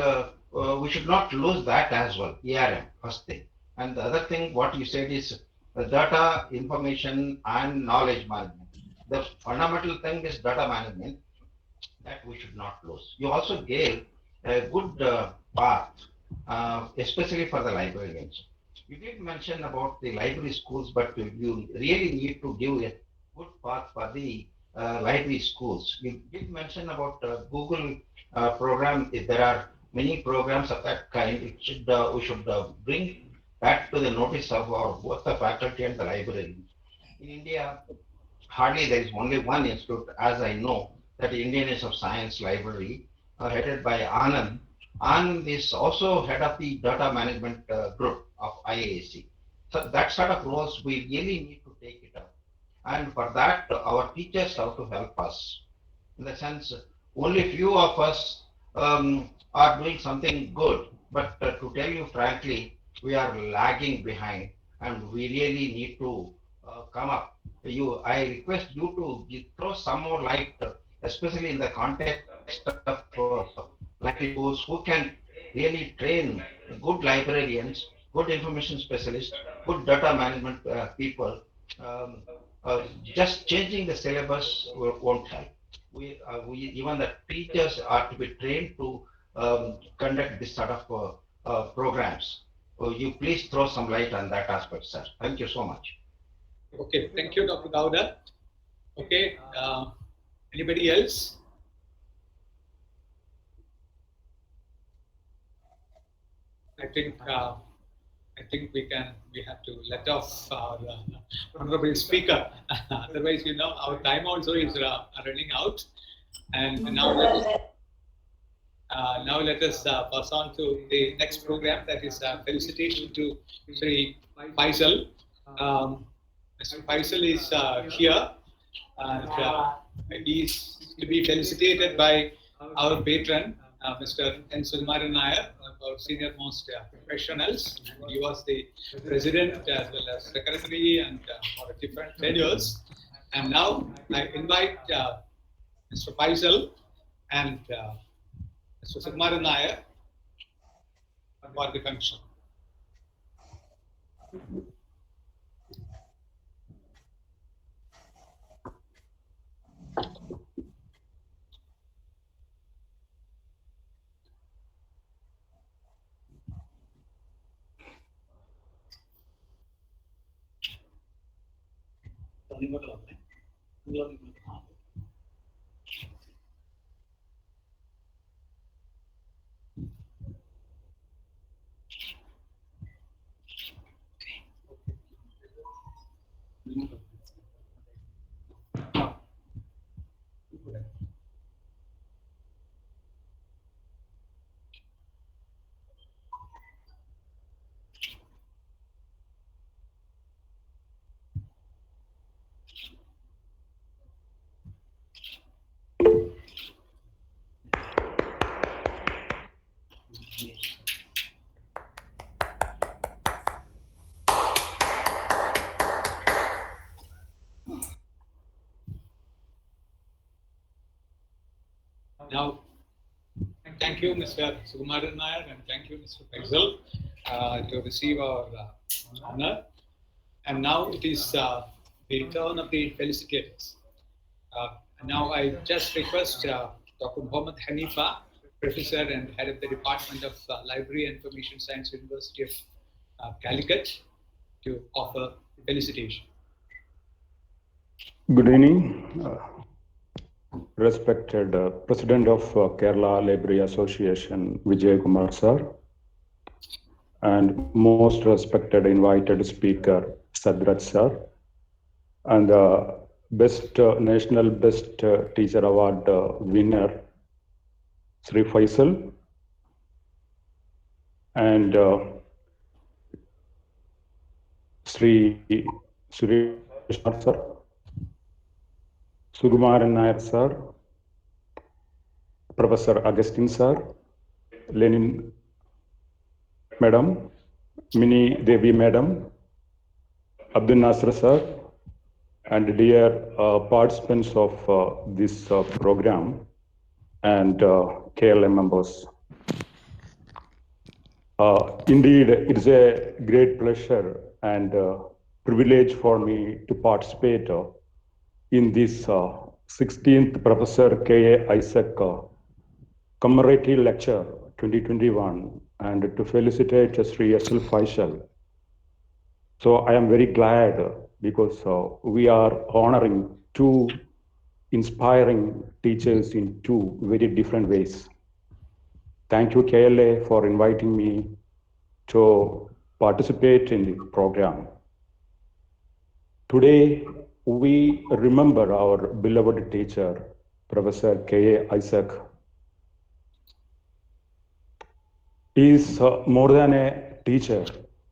we should not lose that as well, ERM, first thing. And the other thing, what you said is data, information, and knowledge management. The fundamental thing is data management that we should not lose. You also gave a good path, especially for the librarians. You did mention about the library schools, but you really need to give a good path for the library schools. You did mention about Google program. If there are many programs of that kind, we should bring that to the notice of both the faculty and the librarians. In India, hardly there is only one institute, as I know, that the Indian Institute of Science Library, headed by Anand. Anand is also head of the data management group of IAAC. So that sort of roles, we really need to take it up. And for that, our teachers have to help us. In the sense, only few of us are doing something good. But to tell you frankly, we are lagging behind, and we really need to come up. I request you to throw some more light, especially in the context of library schools, who can really train good librarians, good information specialists, good data management people. Um, just changing the syllabus won't help. We even the teachers are to be trained to conduct this sort of programs. So you please throw some light on that aspect, sir. Thank you so much. Okay, thank you, Dr. Gowda. Okay, anybody else? I think we have to let off our honorable speaker. Otherwise, our time also is running out. And now let us pass on to the next program, that is felicitation to Sri Faisal. Mr. Faisal is here, and he is to be felicitated by our patron, Mr. N. Sukumaran Nair, our senior most professionals. And he was the president as well as secretary and for different tenures. And now I invite Mr. Faisal and Mr. Sukumaran Nair for the function. Now, thank you, Mr. Sukumaran Nair, and thank you, Mr. Faisal, to receive our honor. And now it is the turn of the felicitators. Now I just request Dr. Muhammad Hanifa, Professor and Head of the Department of Library and Information Science, University of Calicut, to offer felicitation. Good evening, respected President of Kerala Library Association, Vijay Kumar sir, and most respected invited speaker, Shadrach sir, and National Best Teacher Award winner, Sri Faisal, and Sri Suresh sir, Sukumaran Nair sir, Professor Augustine sir, Lenin madam, Mini Devi madam, Abdul Nasr sir, and dear participants of this program and KLM members. Indeed, it is a great pleasure and privilege for me to participate in this 16th Professor K.A. Isaac Commemorative Lecture 2021 and to felicitate Sri S.L. Faisal. So I am very glad because we are honoring two inspiring teachers in two very different ways. Thank you, KLA, for inviting me to participate in the program. Today, we remember our beloved teacher, Professor K.A. Isaac. He is more than a teacher,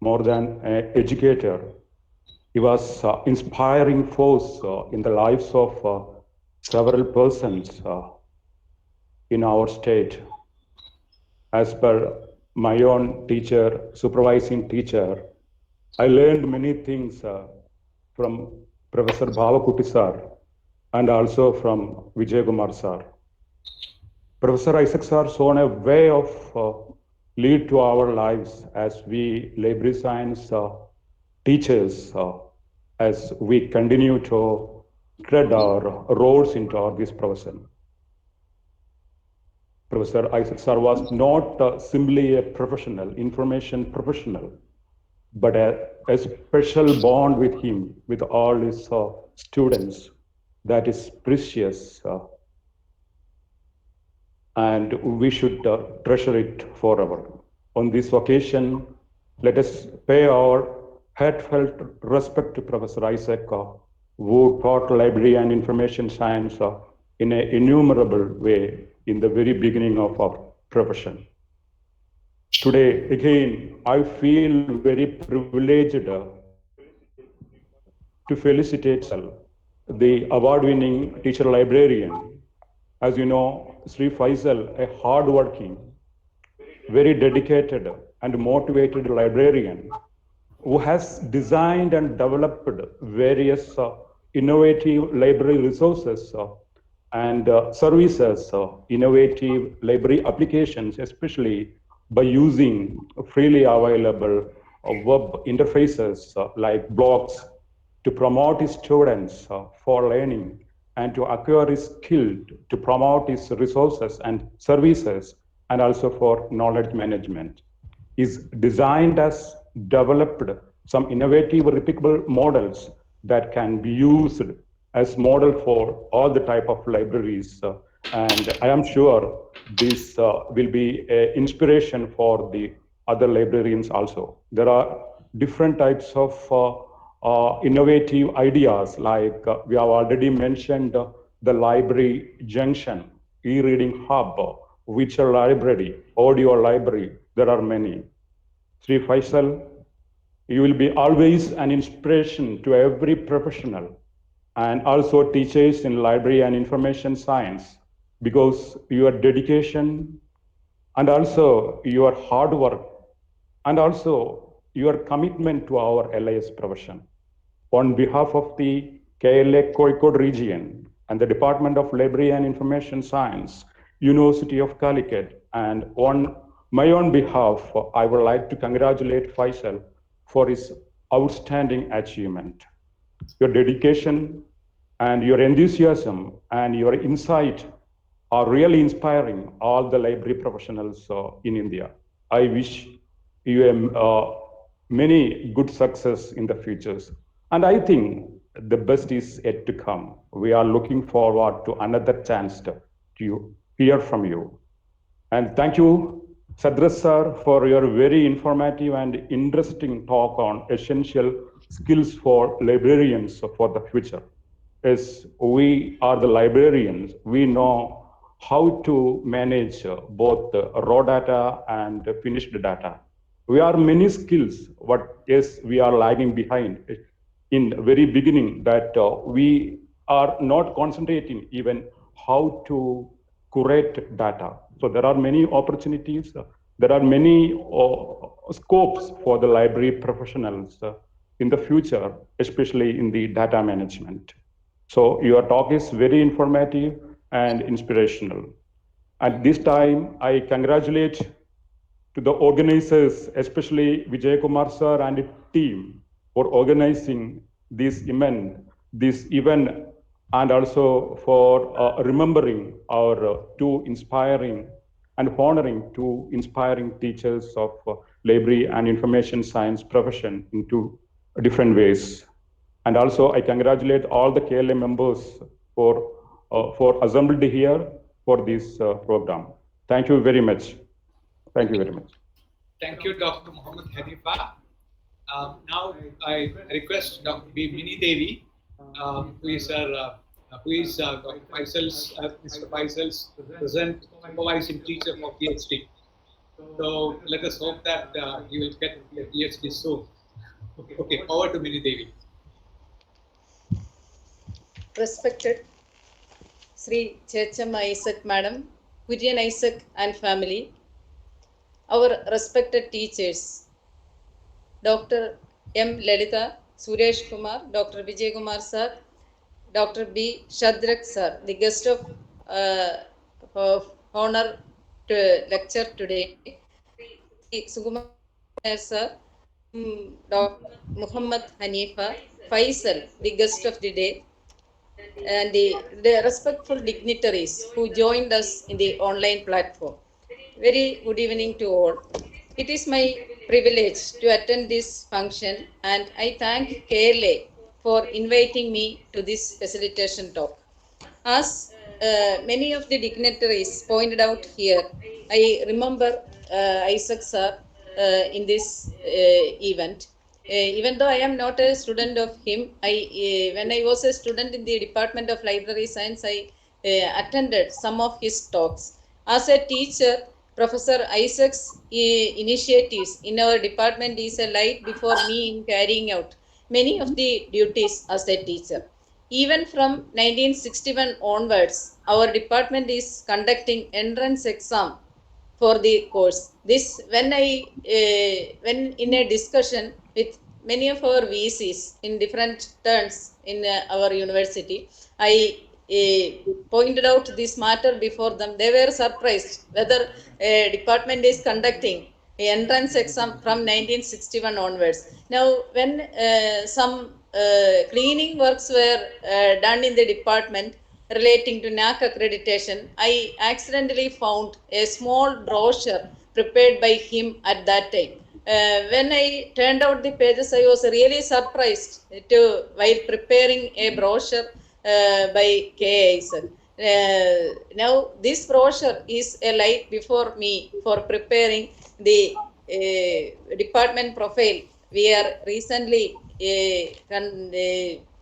more than an educator. He was inspiring force in the lives of several persons in our state. As per my own teacher, supervising teacher, I learned many things from Professor Bhavakutti sir and also from Vijay Kumar sir. Professor Isaac sir shown a way of lead to our lives as we library science teachers as we continue to tread our roles into this profession. Professor Isaac sir was not simply a professional, information professional, but a special bond with him, with all his students, that is precious. And we should treasure it forever. On this occasion, let us pay our heartfelt respect to Professor Isaac, who taught library and information science in an innumerable way in the very beginning of our profession. Today, again, I feel very privileged to felicitate the award-winning teacher librarian. As you know, Sri Faisal, a hard-working, very dedicated and motivated librarian who has designed and developed various innovative library resources and services, innovative library applications, especially by using freely available web interfaces like blogs to promote his students for learning and to acquire his skill to promote his resources and services and also for knowledge management. Is designed as developed some innovative repeatable models that can be used as model for all the type of libraries. And I am sure this will be an inspiration for the other librarians also. There are different types of innovative ideas, like we have already mentioned the library junction, e-reading hub, virtual library, audio library. There are many. Sri Faisal, you will be always an inspiration to every professional and also teachers in library and information science, because your dedication and also your hard work and also your commitment to our LIS profession. On behalf of the KLA Kozhikode region and the Department of Library and Information Science, University of Calicut, and on my own behalf, I would like to congratulate Faisal for his outstanding achievement. Your dedication and your enthusiasm and your insight are really inspiring all the library professionals in India. I wish you many good success in the futures. And I think the best is yet to come. We are looking forward to another chance to hear from you. And thank you, Shadrach sir, for your very informative and interesting talk on essential skills for librarians for the future. As we are the librarians, we know how to manage both raw data and finished data. We are many skills, but yes, we are lagging behind in the very beginning, that we are not concentrating even how to curate data. So there are many opportunities, there are many scopes for the library professionals in the future, especially in the data management. So your talk is very informative and inspirational. At this time, I congratulate to the organizers, especially Vijay Kumar sir and his team, for organizing this event, and also for remembering our two inspiring and honoring two inspiring teachers of library and information science profession in two different ways. And also I congratulate all the KLA members for assembled here for this program. Thank you very much. Thank you very much. Thank you, Dr. Muhammad Hanifa. Now I request Dr. B. Mini Devi, who is Dr. Faisal's, Mr. Faisal's present supervising teacher for PhD. So let us hope that he will get a PhD soon. Okay, over to Mini Devi. Respected Sri Checham Isaac Madam, Kurian Isaac and family, our respected teachers, Dr. M. Lalita, Suresh Kumar, Dr. Vijay Kumar sir, Dr. B. Shadrach sir, the guest of honor to lecture today, Sri Sukumar sir, Dr. Muhammad Hanifa, Faisal, the guest of the day, and the respectful dignitaries who joined us in the online platform. Very good evening to all. It is my privilege to attend this function, and I thank KLA for inviting me to this facilitation talk. As many of the dignitaries pointed out here, I remember Isaac sir in this event. Even though I am not a student of him, when I was a student in the Department of Library Science, I attended some of his talks. As a teacher, Professor Isaac's initiatives in our department is a light before me in carrying out many of the duties as a teacher. Even from 1961 onwards, our department is conducting entrance exam for the course. This, when in a discussion with many of our VCs in different turns in our university, I pointed out this matter before them. They were surprised whether a department is conducting entrance exam from 1961 onwards. Now, when some cleaning works were done in the department relating to NAC accreditation, I accidentally found a small brochure prepared by him at that time. When I turned out the pages, I was really surprised while preparing a brochure by K. Isaac. Now, this brochure is a light before me for preparing the department profile we are recently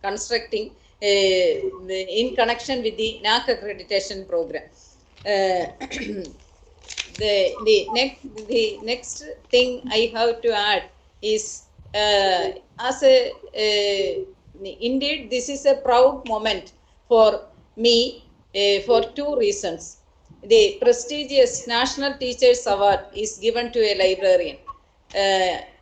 constructing in connection with the NAC accreditation program. The next thing I have to add is indeed this is a proud moment for me for two reasons. The prestigious National Teachers Award is given to a librarian.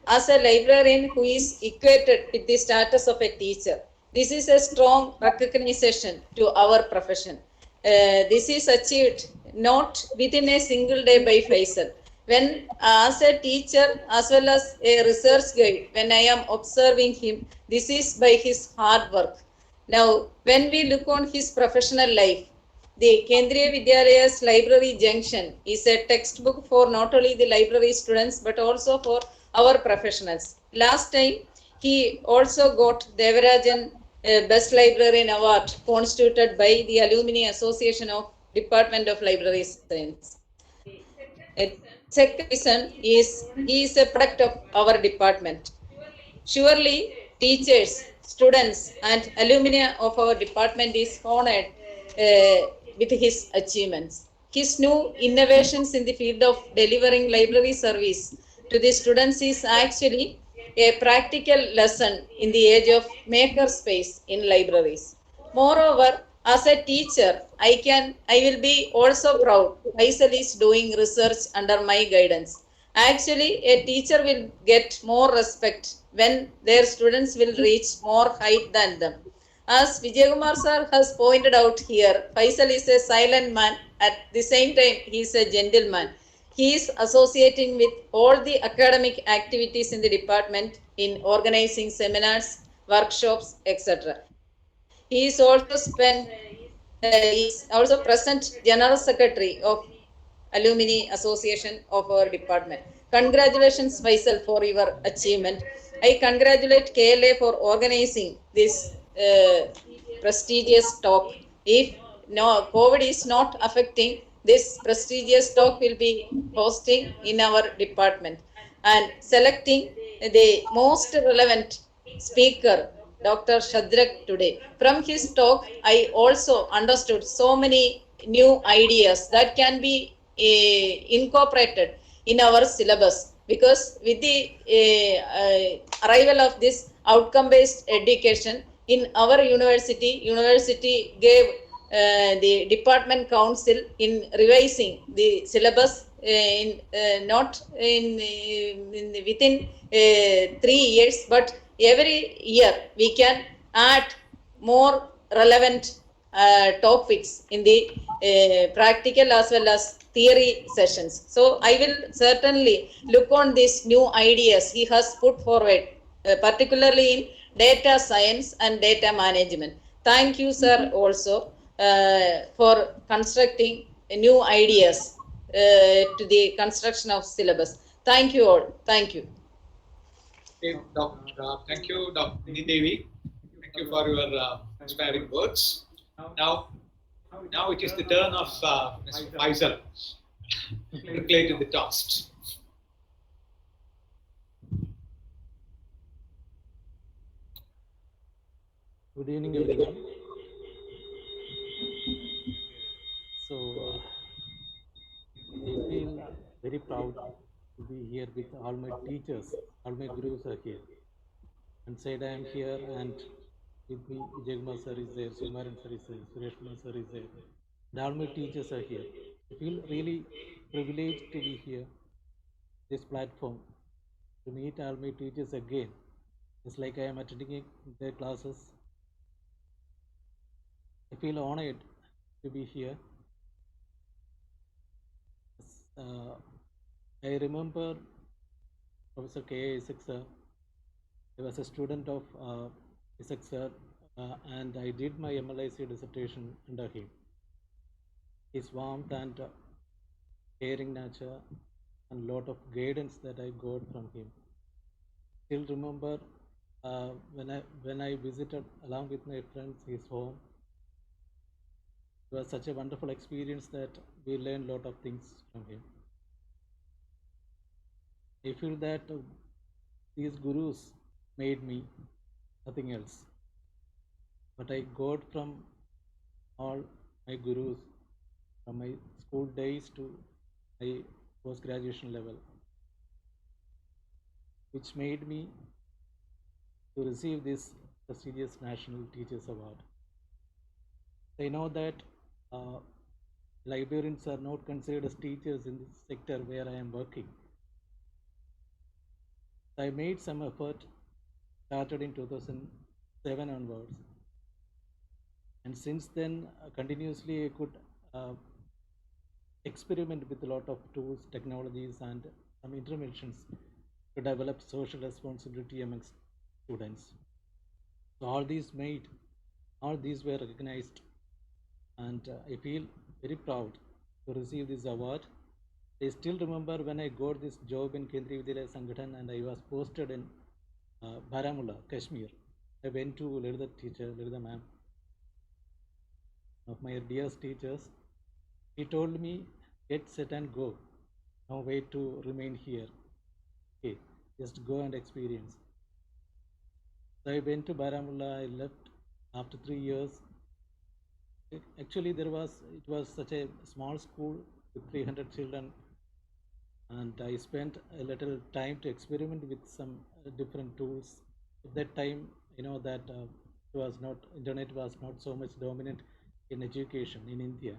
As a librarian who is equated with the status of a teacher, this is a strong recognition to our profession. This is achieved not within a single day by Faisal. When as a teacher as well as a research guide, when I am observing him, this is by his hard work. Now, when we look on his professional life, the Kendriya Vidyalayas Library Junction is a textbook for not only the library students but also for our professionals. Last time, he also got Devarajan Best Librarian Award constituted by the Alumni Association of Department of Library Science. Second reason is he is a product of our department. Surely, teachers, students, and alumni of our department is honored with his achievements. His new innovations in the field of delivering library service to the students is actually a practical lesson in the age of makerspace in libraries. Moreover, as a teacher, I will be also proud Faisal is doing research under my guidance. Actually, a teacher will get more respect when their students will reach more height than them. As Vijay Kumar sir has pointed out here, Faisal is a silent man. At the same time, he is a gentleman. He is associating with all the academic activities in the department in organizing seminars, workshops, etc. He is also present General Secretary of Alumni Association of our department. Congratulations, Faisal, for your achievement. I congratulate KLA for organizing this prestigious talk. If no COVID is not affecting, this prestigious talk will be hosting in our department and selecting the most relevant speaker, Dr. Shadrach, today. From his talk, I also understood so many new ideas that can be incorporated in our syllabus, because with the arrival of this outcome-based education in our university gave the department council in revising the syllabus not within 3 years, but every year we can add more relevant topics in the practical as well as theory sessions. So I will certainly look on these new ideas he has put forward, particularly in data science and data management. Thank you, sir, also for constructing new ideas to the construction of syllabus. Thank you all. Thank you. Okay, thank you, Dr. Devi. Thank you for your inspiring words. Now it is the turn of Mr. Faisal to play to the toast. Good evening, everyone. So, I feel very proud to be here with all my teachers. All my gurus are here. And said I am here, and with me, Vijay sir is there, Sumaran sir is there, Suresh sir is there. And all my teachers are here. I feel really privileged to be here, this platform, to meet all my teachers again. It's like I am attending their classes. I feel honored to be here. I remember Professor K. Isaac sir. I was a student of Isaac sir, and I did my MLIC dissertation under him. His warmth and caring nature and lot of guidance that I got from him. Still remember when I visited along with my friends his home. It was such a wonderful experience that we learned a lot of things from him. I feel that these gurus made me, nothing else. But I got from all my gurus from my school days to my post-graduation level, which made me to receive this prestigious National Teachers Award. I know that librarians are not considered as teachers in this sector where I am working. I made some effort, started in 2007 onwards. And since then, continuously I could experiment with a lot of tools, technologies, and some interventions to develop social responsibility amongst students. So all these were recognized, and I feel very proud to receive this award. I still remember when I got this job in Kendriya Vidyalaya Sangathan and I was posted in Baramulla, Kashmir. I went to Lalita ma'am, of my dearest teachers. He told me, get set and go. No wait to remain here. Okay, just go and experience. So I went to Baramulla. I left after 3 years. Actually, it was such a small school with 300 children, and I spent a little time to experiment with some different tools. At that time, you know that internet was not so much dominant in education in India,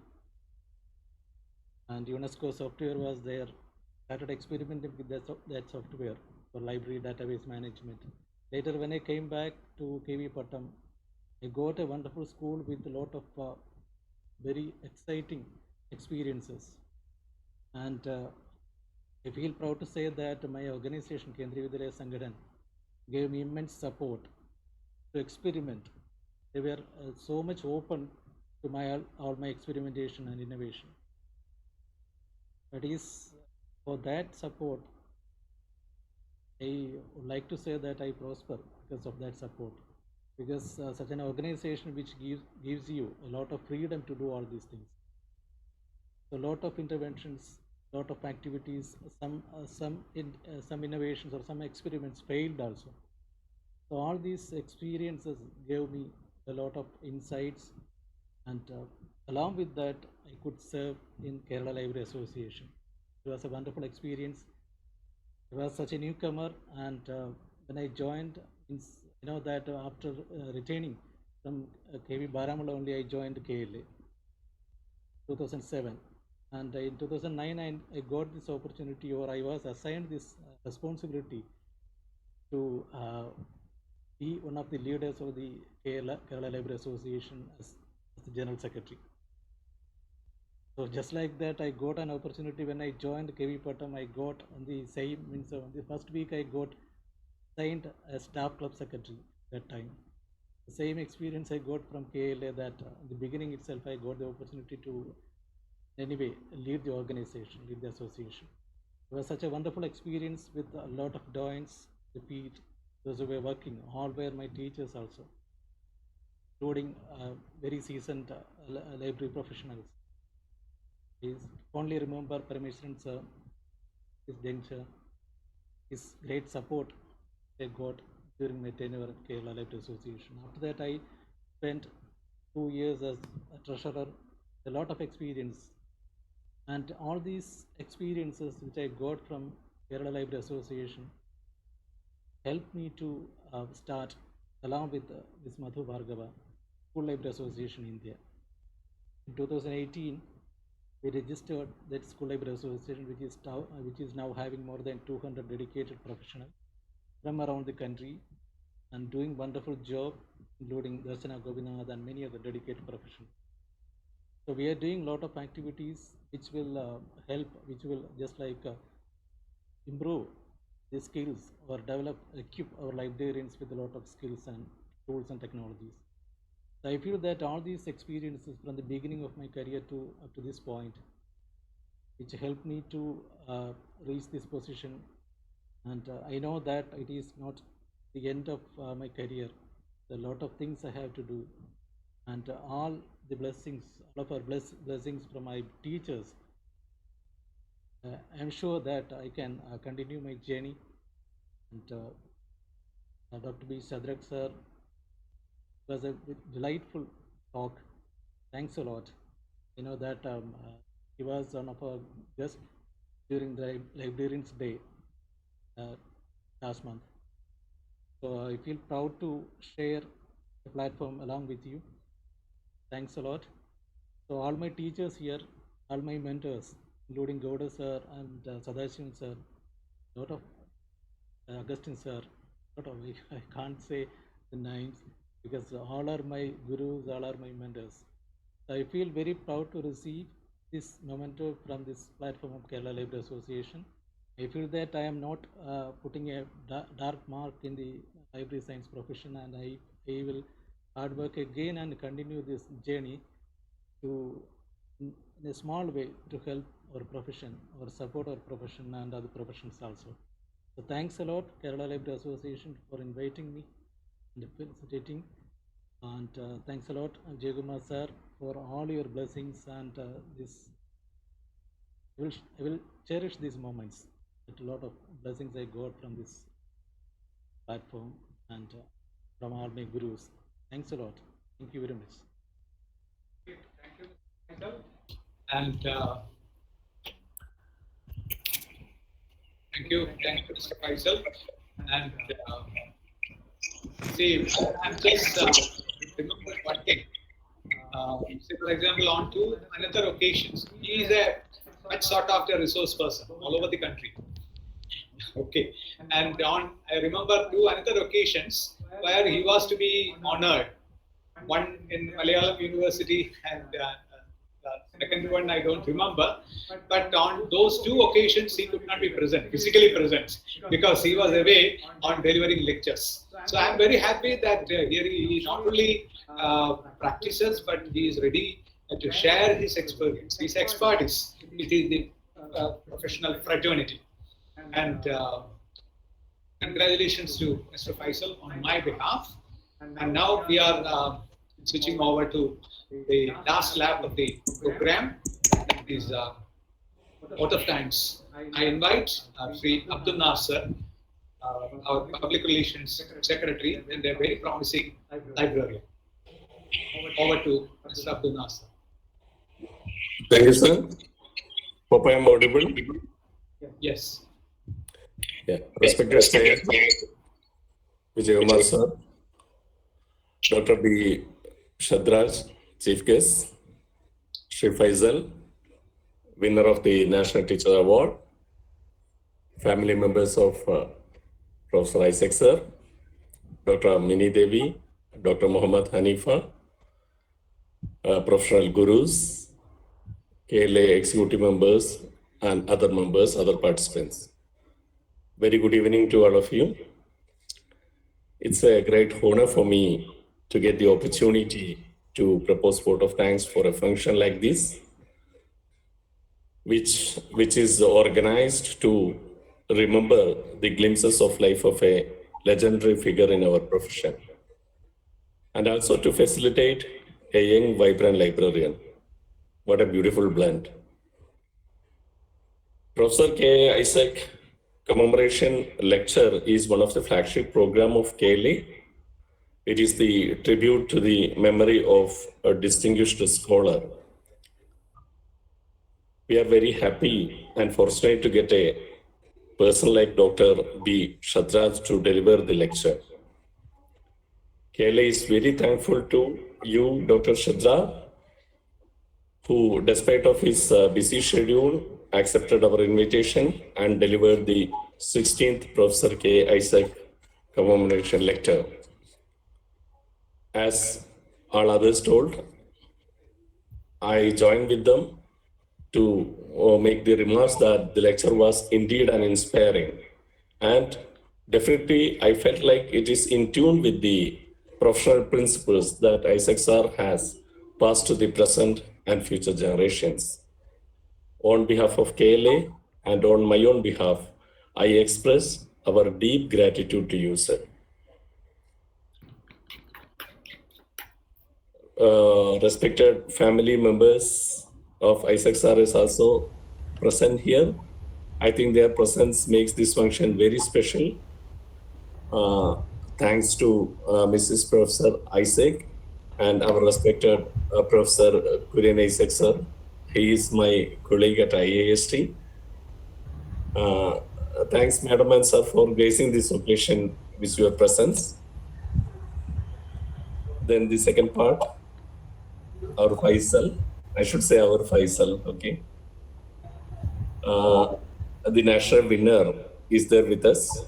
and UNESCO software was there. Started experimenting with that software for library database management. Later, when I came back to KV Pattom, I got a wonderful school with a lot of very exciting experiences, and I feel proud to say that my organization, Kendriya Vidyalaya Sangathan, gave me immense support to experiment. They were so much open to all my experimentation and innovation. That is, for that support, I would like to say that I prosper because of that support. Because such an organization which gives you a lot of freedom to do all these things. So, a lot of interventions, a lot of activities, some innovations or some experiments failed also. So all these experiences gave me a lot of insights, and along with that, I could serve in Kerala Library Association. It was a wonderful experience. I was such a newcomer, and when I joined, that after returning from KV Baramulla only, I joined KLA 2007. And in 2009, I got this opportunity, or I was assigned this responsibility to be one of the leaders of the Kerala Library Association as the General Secretary. So just like that, I got an opportunity when I joined KV Pattom. I got on the same, on the first week, I got signed as staff club secretary that time. The same experience I got from KLA, that in the beginning itself, I got the opportunity to anyway lead the organization, lead the association. It was such a wonderful experience with a lot of dons, repeat, those who were working, all were my teachers also, including very seasoned library professionals. I only remember Parameshwaran sir, his denture, his great support I got during my tenure at Kerala Library Association. After that, I spent 2 years as a treasurer, a lot of experience. And all these experiences which I got from Kerala Library Association helped me to start, along with this Madhu Bhargava, School Library Association India. In 2018, we registered that School Library Association, which is now having more than 200 dedicated professionals from around the country and doing wonderful job, including Darshana Gobinath and many other dedicated professionals. So we are doing a lot of activities which will help, which will just like improve the skills or equip our librarians with a lot of skills and tools and technologies. So I feel that all these experiences from the beginning of my career to up to this point, which helped me to reach this position. And I know that it is not the end of my career. There are a lot of things I have to do. And all the blessings, all of our blessings from my teachers, I'm sure that I can continue my journey. And Dr. B. Shadrach sir, was a delightful talk. Thanks a lot. You know that he was one of our guests during the Librarians Day last month. So I feel proud to share the platform along with you. Thanks a lot. So all my teachers here, all my mentors, including Gowda sir and Sadashivan sir, lot of Augustine sir, lot of, I can't say the names because all are my gurus, all are my mentors. So I feel very proud to receive this memento from this platform of Kerala Library Association. I feel that I am not putting a dark mark in the library science profession, and I will hard work again and continue this journey to, in a small way, to help our profession or support our profession and other professions also. So thanks a lot, Kerala Library Association, for inviting me and felicitating. And thanks a lot, Jayagumar sir, for all your blessings. And this, I will cherish these moments. A lot of blessings I got from this platform and from all my gurus. Thanks a lot. Thank you very much. Thank you, and thank you, Mr. Faisal. And see, I'm just remember one thing. Say, for example, on to another occasions, he is a much sought after resource person all over the country. Okay, and I remember 2 another occasions where he was to be honored. One in Malayalam University, and the second one I don't remember. But on those 2 occasions, he could not be present, physically present, because he was away on delivering lectures. So I'm very happy that here he not only practices, but he is ready to share his experience. His expertise with the professional fraternity. And congratulations to Mr. Faisal on my behalf. And now we are switching over to the last lap of the program. That is out of times. I invite Sri Abdul Nasser, our Public Relations Secretary, and a very promising librarian. Over to Mr. Abdul Nasser. Thank you, sir. Hope I am audible. Yes. Yeah, respected Chair, Vijay Kumar sir, Dr. B. Shadrach, Chief Guest, Shri Faisal, winner of the National Teacher Award, family members of Professor Isaac sir, Dr. Mini Devi, Dr. Muhammad Hanifa, professional gurus, KLA executive members, and other members, other participants. Very good evening to all of you. It's a great honor for me to get the opportunity to propose vote of thanks for a function like this, which is organized to remember the glimpses of life of a legendary figure in our profession, and also to facilitate a young, vibrant librarian. What a beautiful blend. Professor K. Isaac Commemoration Lecture is one of the flagship program of KLA. It is the tribute to the memory of a distinguished scholar. We are very happy and fortunate to get a person like Dr. B. Shadrach to deliver the lecture. KLA is very thankful to you, Dr. Shadrach, who, despite of his busy schedule, accepted our invitation and delivered the 16th Professor K. Isaac Commemoration Lecture. As all others told, I joined with them to make the remarks that the lecture was indeed an inspiring, and definitely I felt like it is in tune with the professional principles that Isaac sir has passed to the present and future generations. On behalf of KLA and on my own behalf, I express our deep gratitude to you, sir. Respected family members of Isaac sir is also present here. I think their presence makes this function very special. Thanks to Mrs. Professor Isaac and our respected Professor Kurian Isaac sir. He is my colleague at IAST. Thanks, Madam and sir, for gracing this occasion with your presence. Then the second part, our Faisal, I should say our Faisal, okay. The national winner is there with us.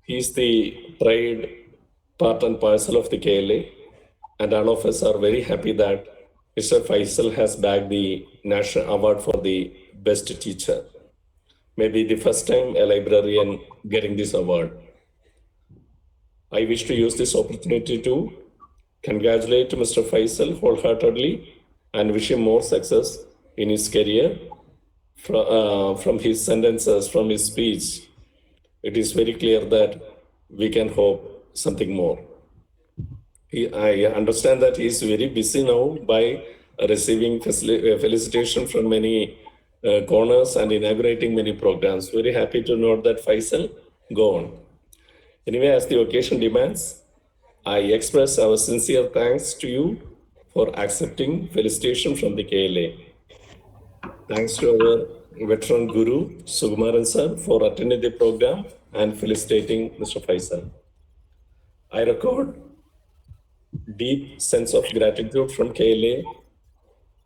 He is the pride, part and parcel of the KLA, and all of us are very happy that Mr. Faisal has bagged the national award for the best teacher. Maybe the first time a librarian getting this award. I wish to use this opportunity to congratulate Mr. Faisal wholeheartedly and wish him more success in his career. From his sentences, from his speech, it is very clear that we can hope something more. I understand that he is very busy now by receiving felicitation from many corners and inaugurating many programs. Very happy to note that, Faisal. Go on. Anyway, as the occasion demands, I express our sincere thanks to you for accepting felicitation from the KLA. Thanks to our veteran guru, Sugumaran sir, for attending the program and felicitating Mr. Faisal. I record deep sense of gratitude from KLA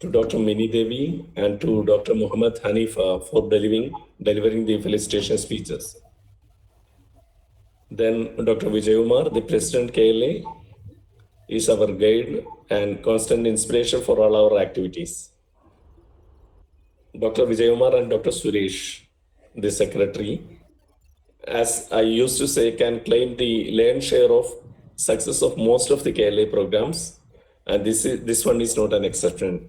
to Dr. Mini Devi and to Dr. Muhammad Hanifa for delivering the felicitation speeches. Then Dr. Vijay Kumar, the President KLA, is our guide and constant inspiration for all our activities. Dr. Vijay Kumar and Dr. Suresh, the Secretary, as I used to say, can claim the lion's share of success of most of the KLA programs, and this one is not an exception.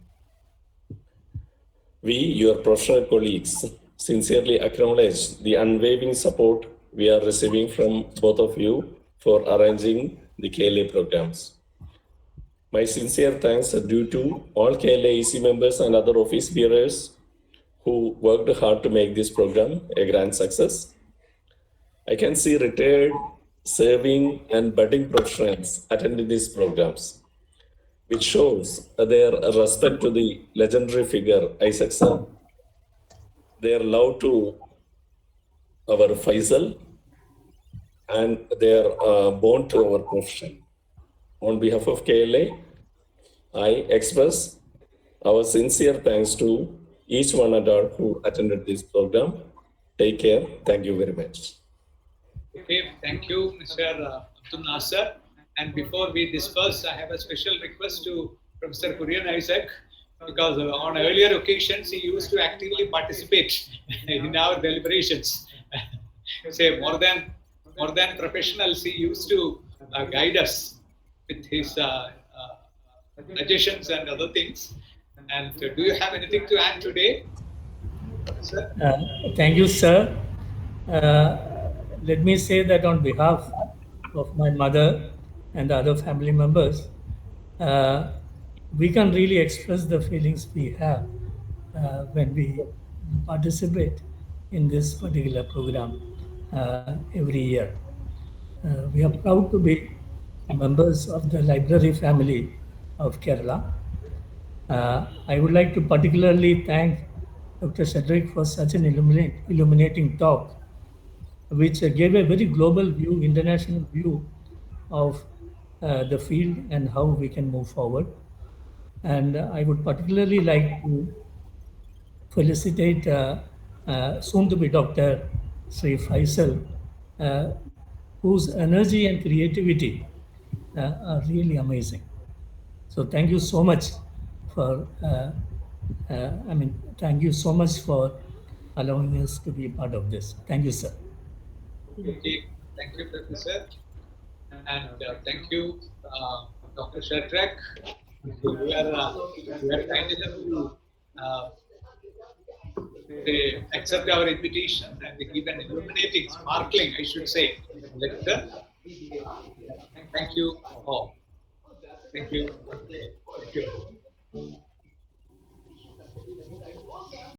We, your professional colleagues, sincerely acknowledge the unwavering support we are receiving from both of you for arranging the KLA programs. My sincere thanks are due to all KLA EC members and other office bearers who worked hard to make this program a grand success. I can see retired, serving, and budding professionals attending these programs, which shows their respect to the legendary figure, Isaac sir. their love to our Faisal and their bond to our profession. On behalf of KLA, I express our sincere thanks to each one and all who attended this program. Take care. Thank you very much. Okay, thank you, Mr. Abdul Nasser. And before we disperse, I have a special request to Professor Kurian Isaac, because on earlier occasions he used to actively participate in our deliberations. Say more than professionals, he used to guide us with his suggestions and other things. And do you have anything to add today, Professor? Thank you, sir. Let me say that on behalf of my mother and the other family members, we can really express the feelings we have when we participate in this particular program every year. We are proud to be members of the library family of Kerala. I would like to particularly thank Dr. Shadrach for such an illuminating talk, which gave a very global view, international view of the field and how we can move forward. And I would particularly like to felicitate soon-to-be Dr. Sri Faisal, whose energy and creativity are really amazing. So thank you so much for, thank you so much for allowing us to be part of this. Thank you, sir. Okay, thank you, Professor. And thank you, Dr. Shadrach. You are kind enough to accept our invitation and give an illuminating, sparkling, I should say, lecture. Thank you all. Thank you. Thank you.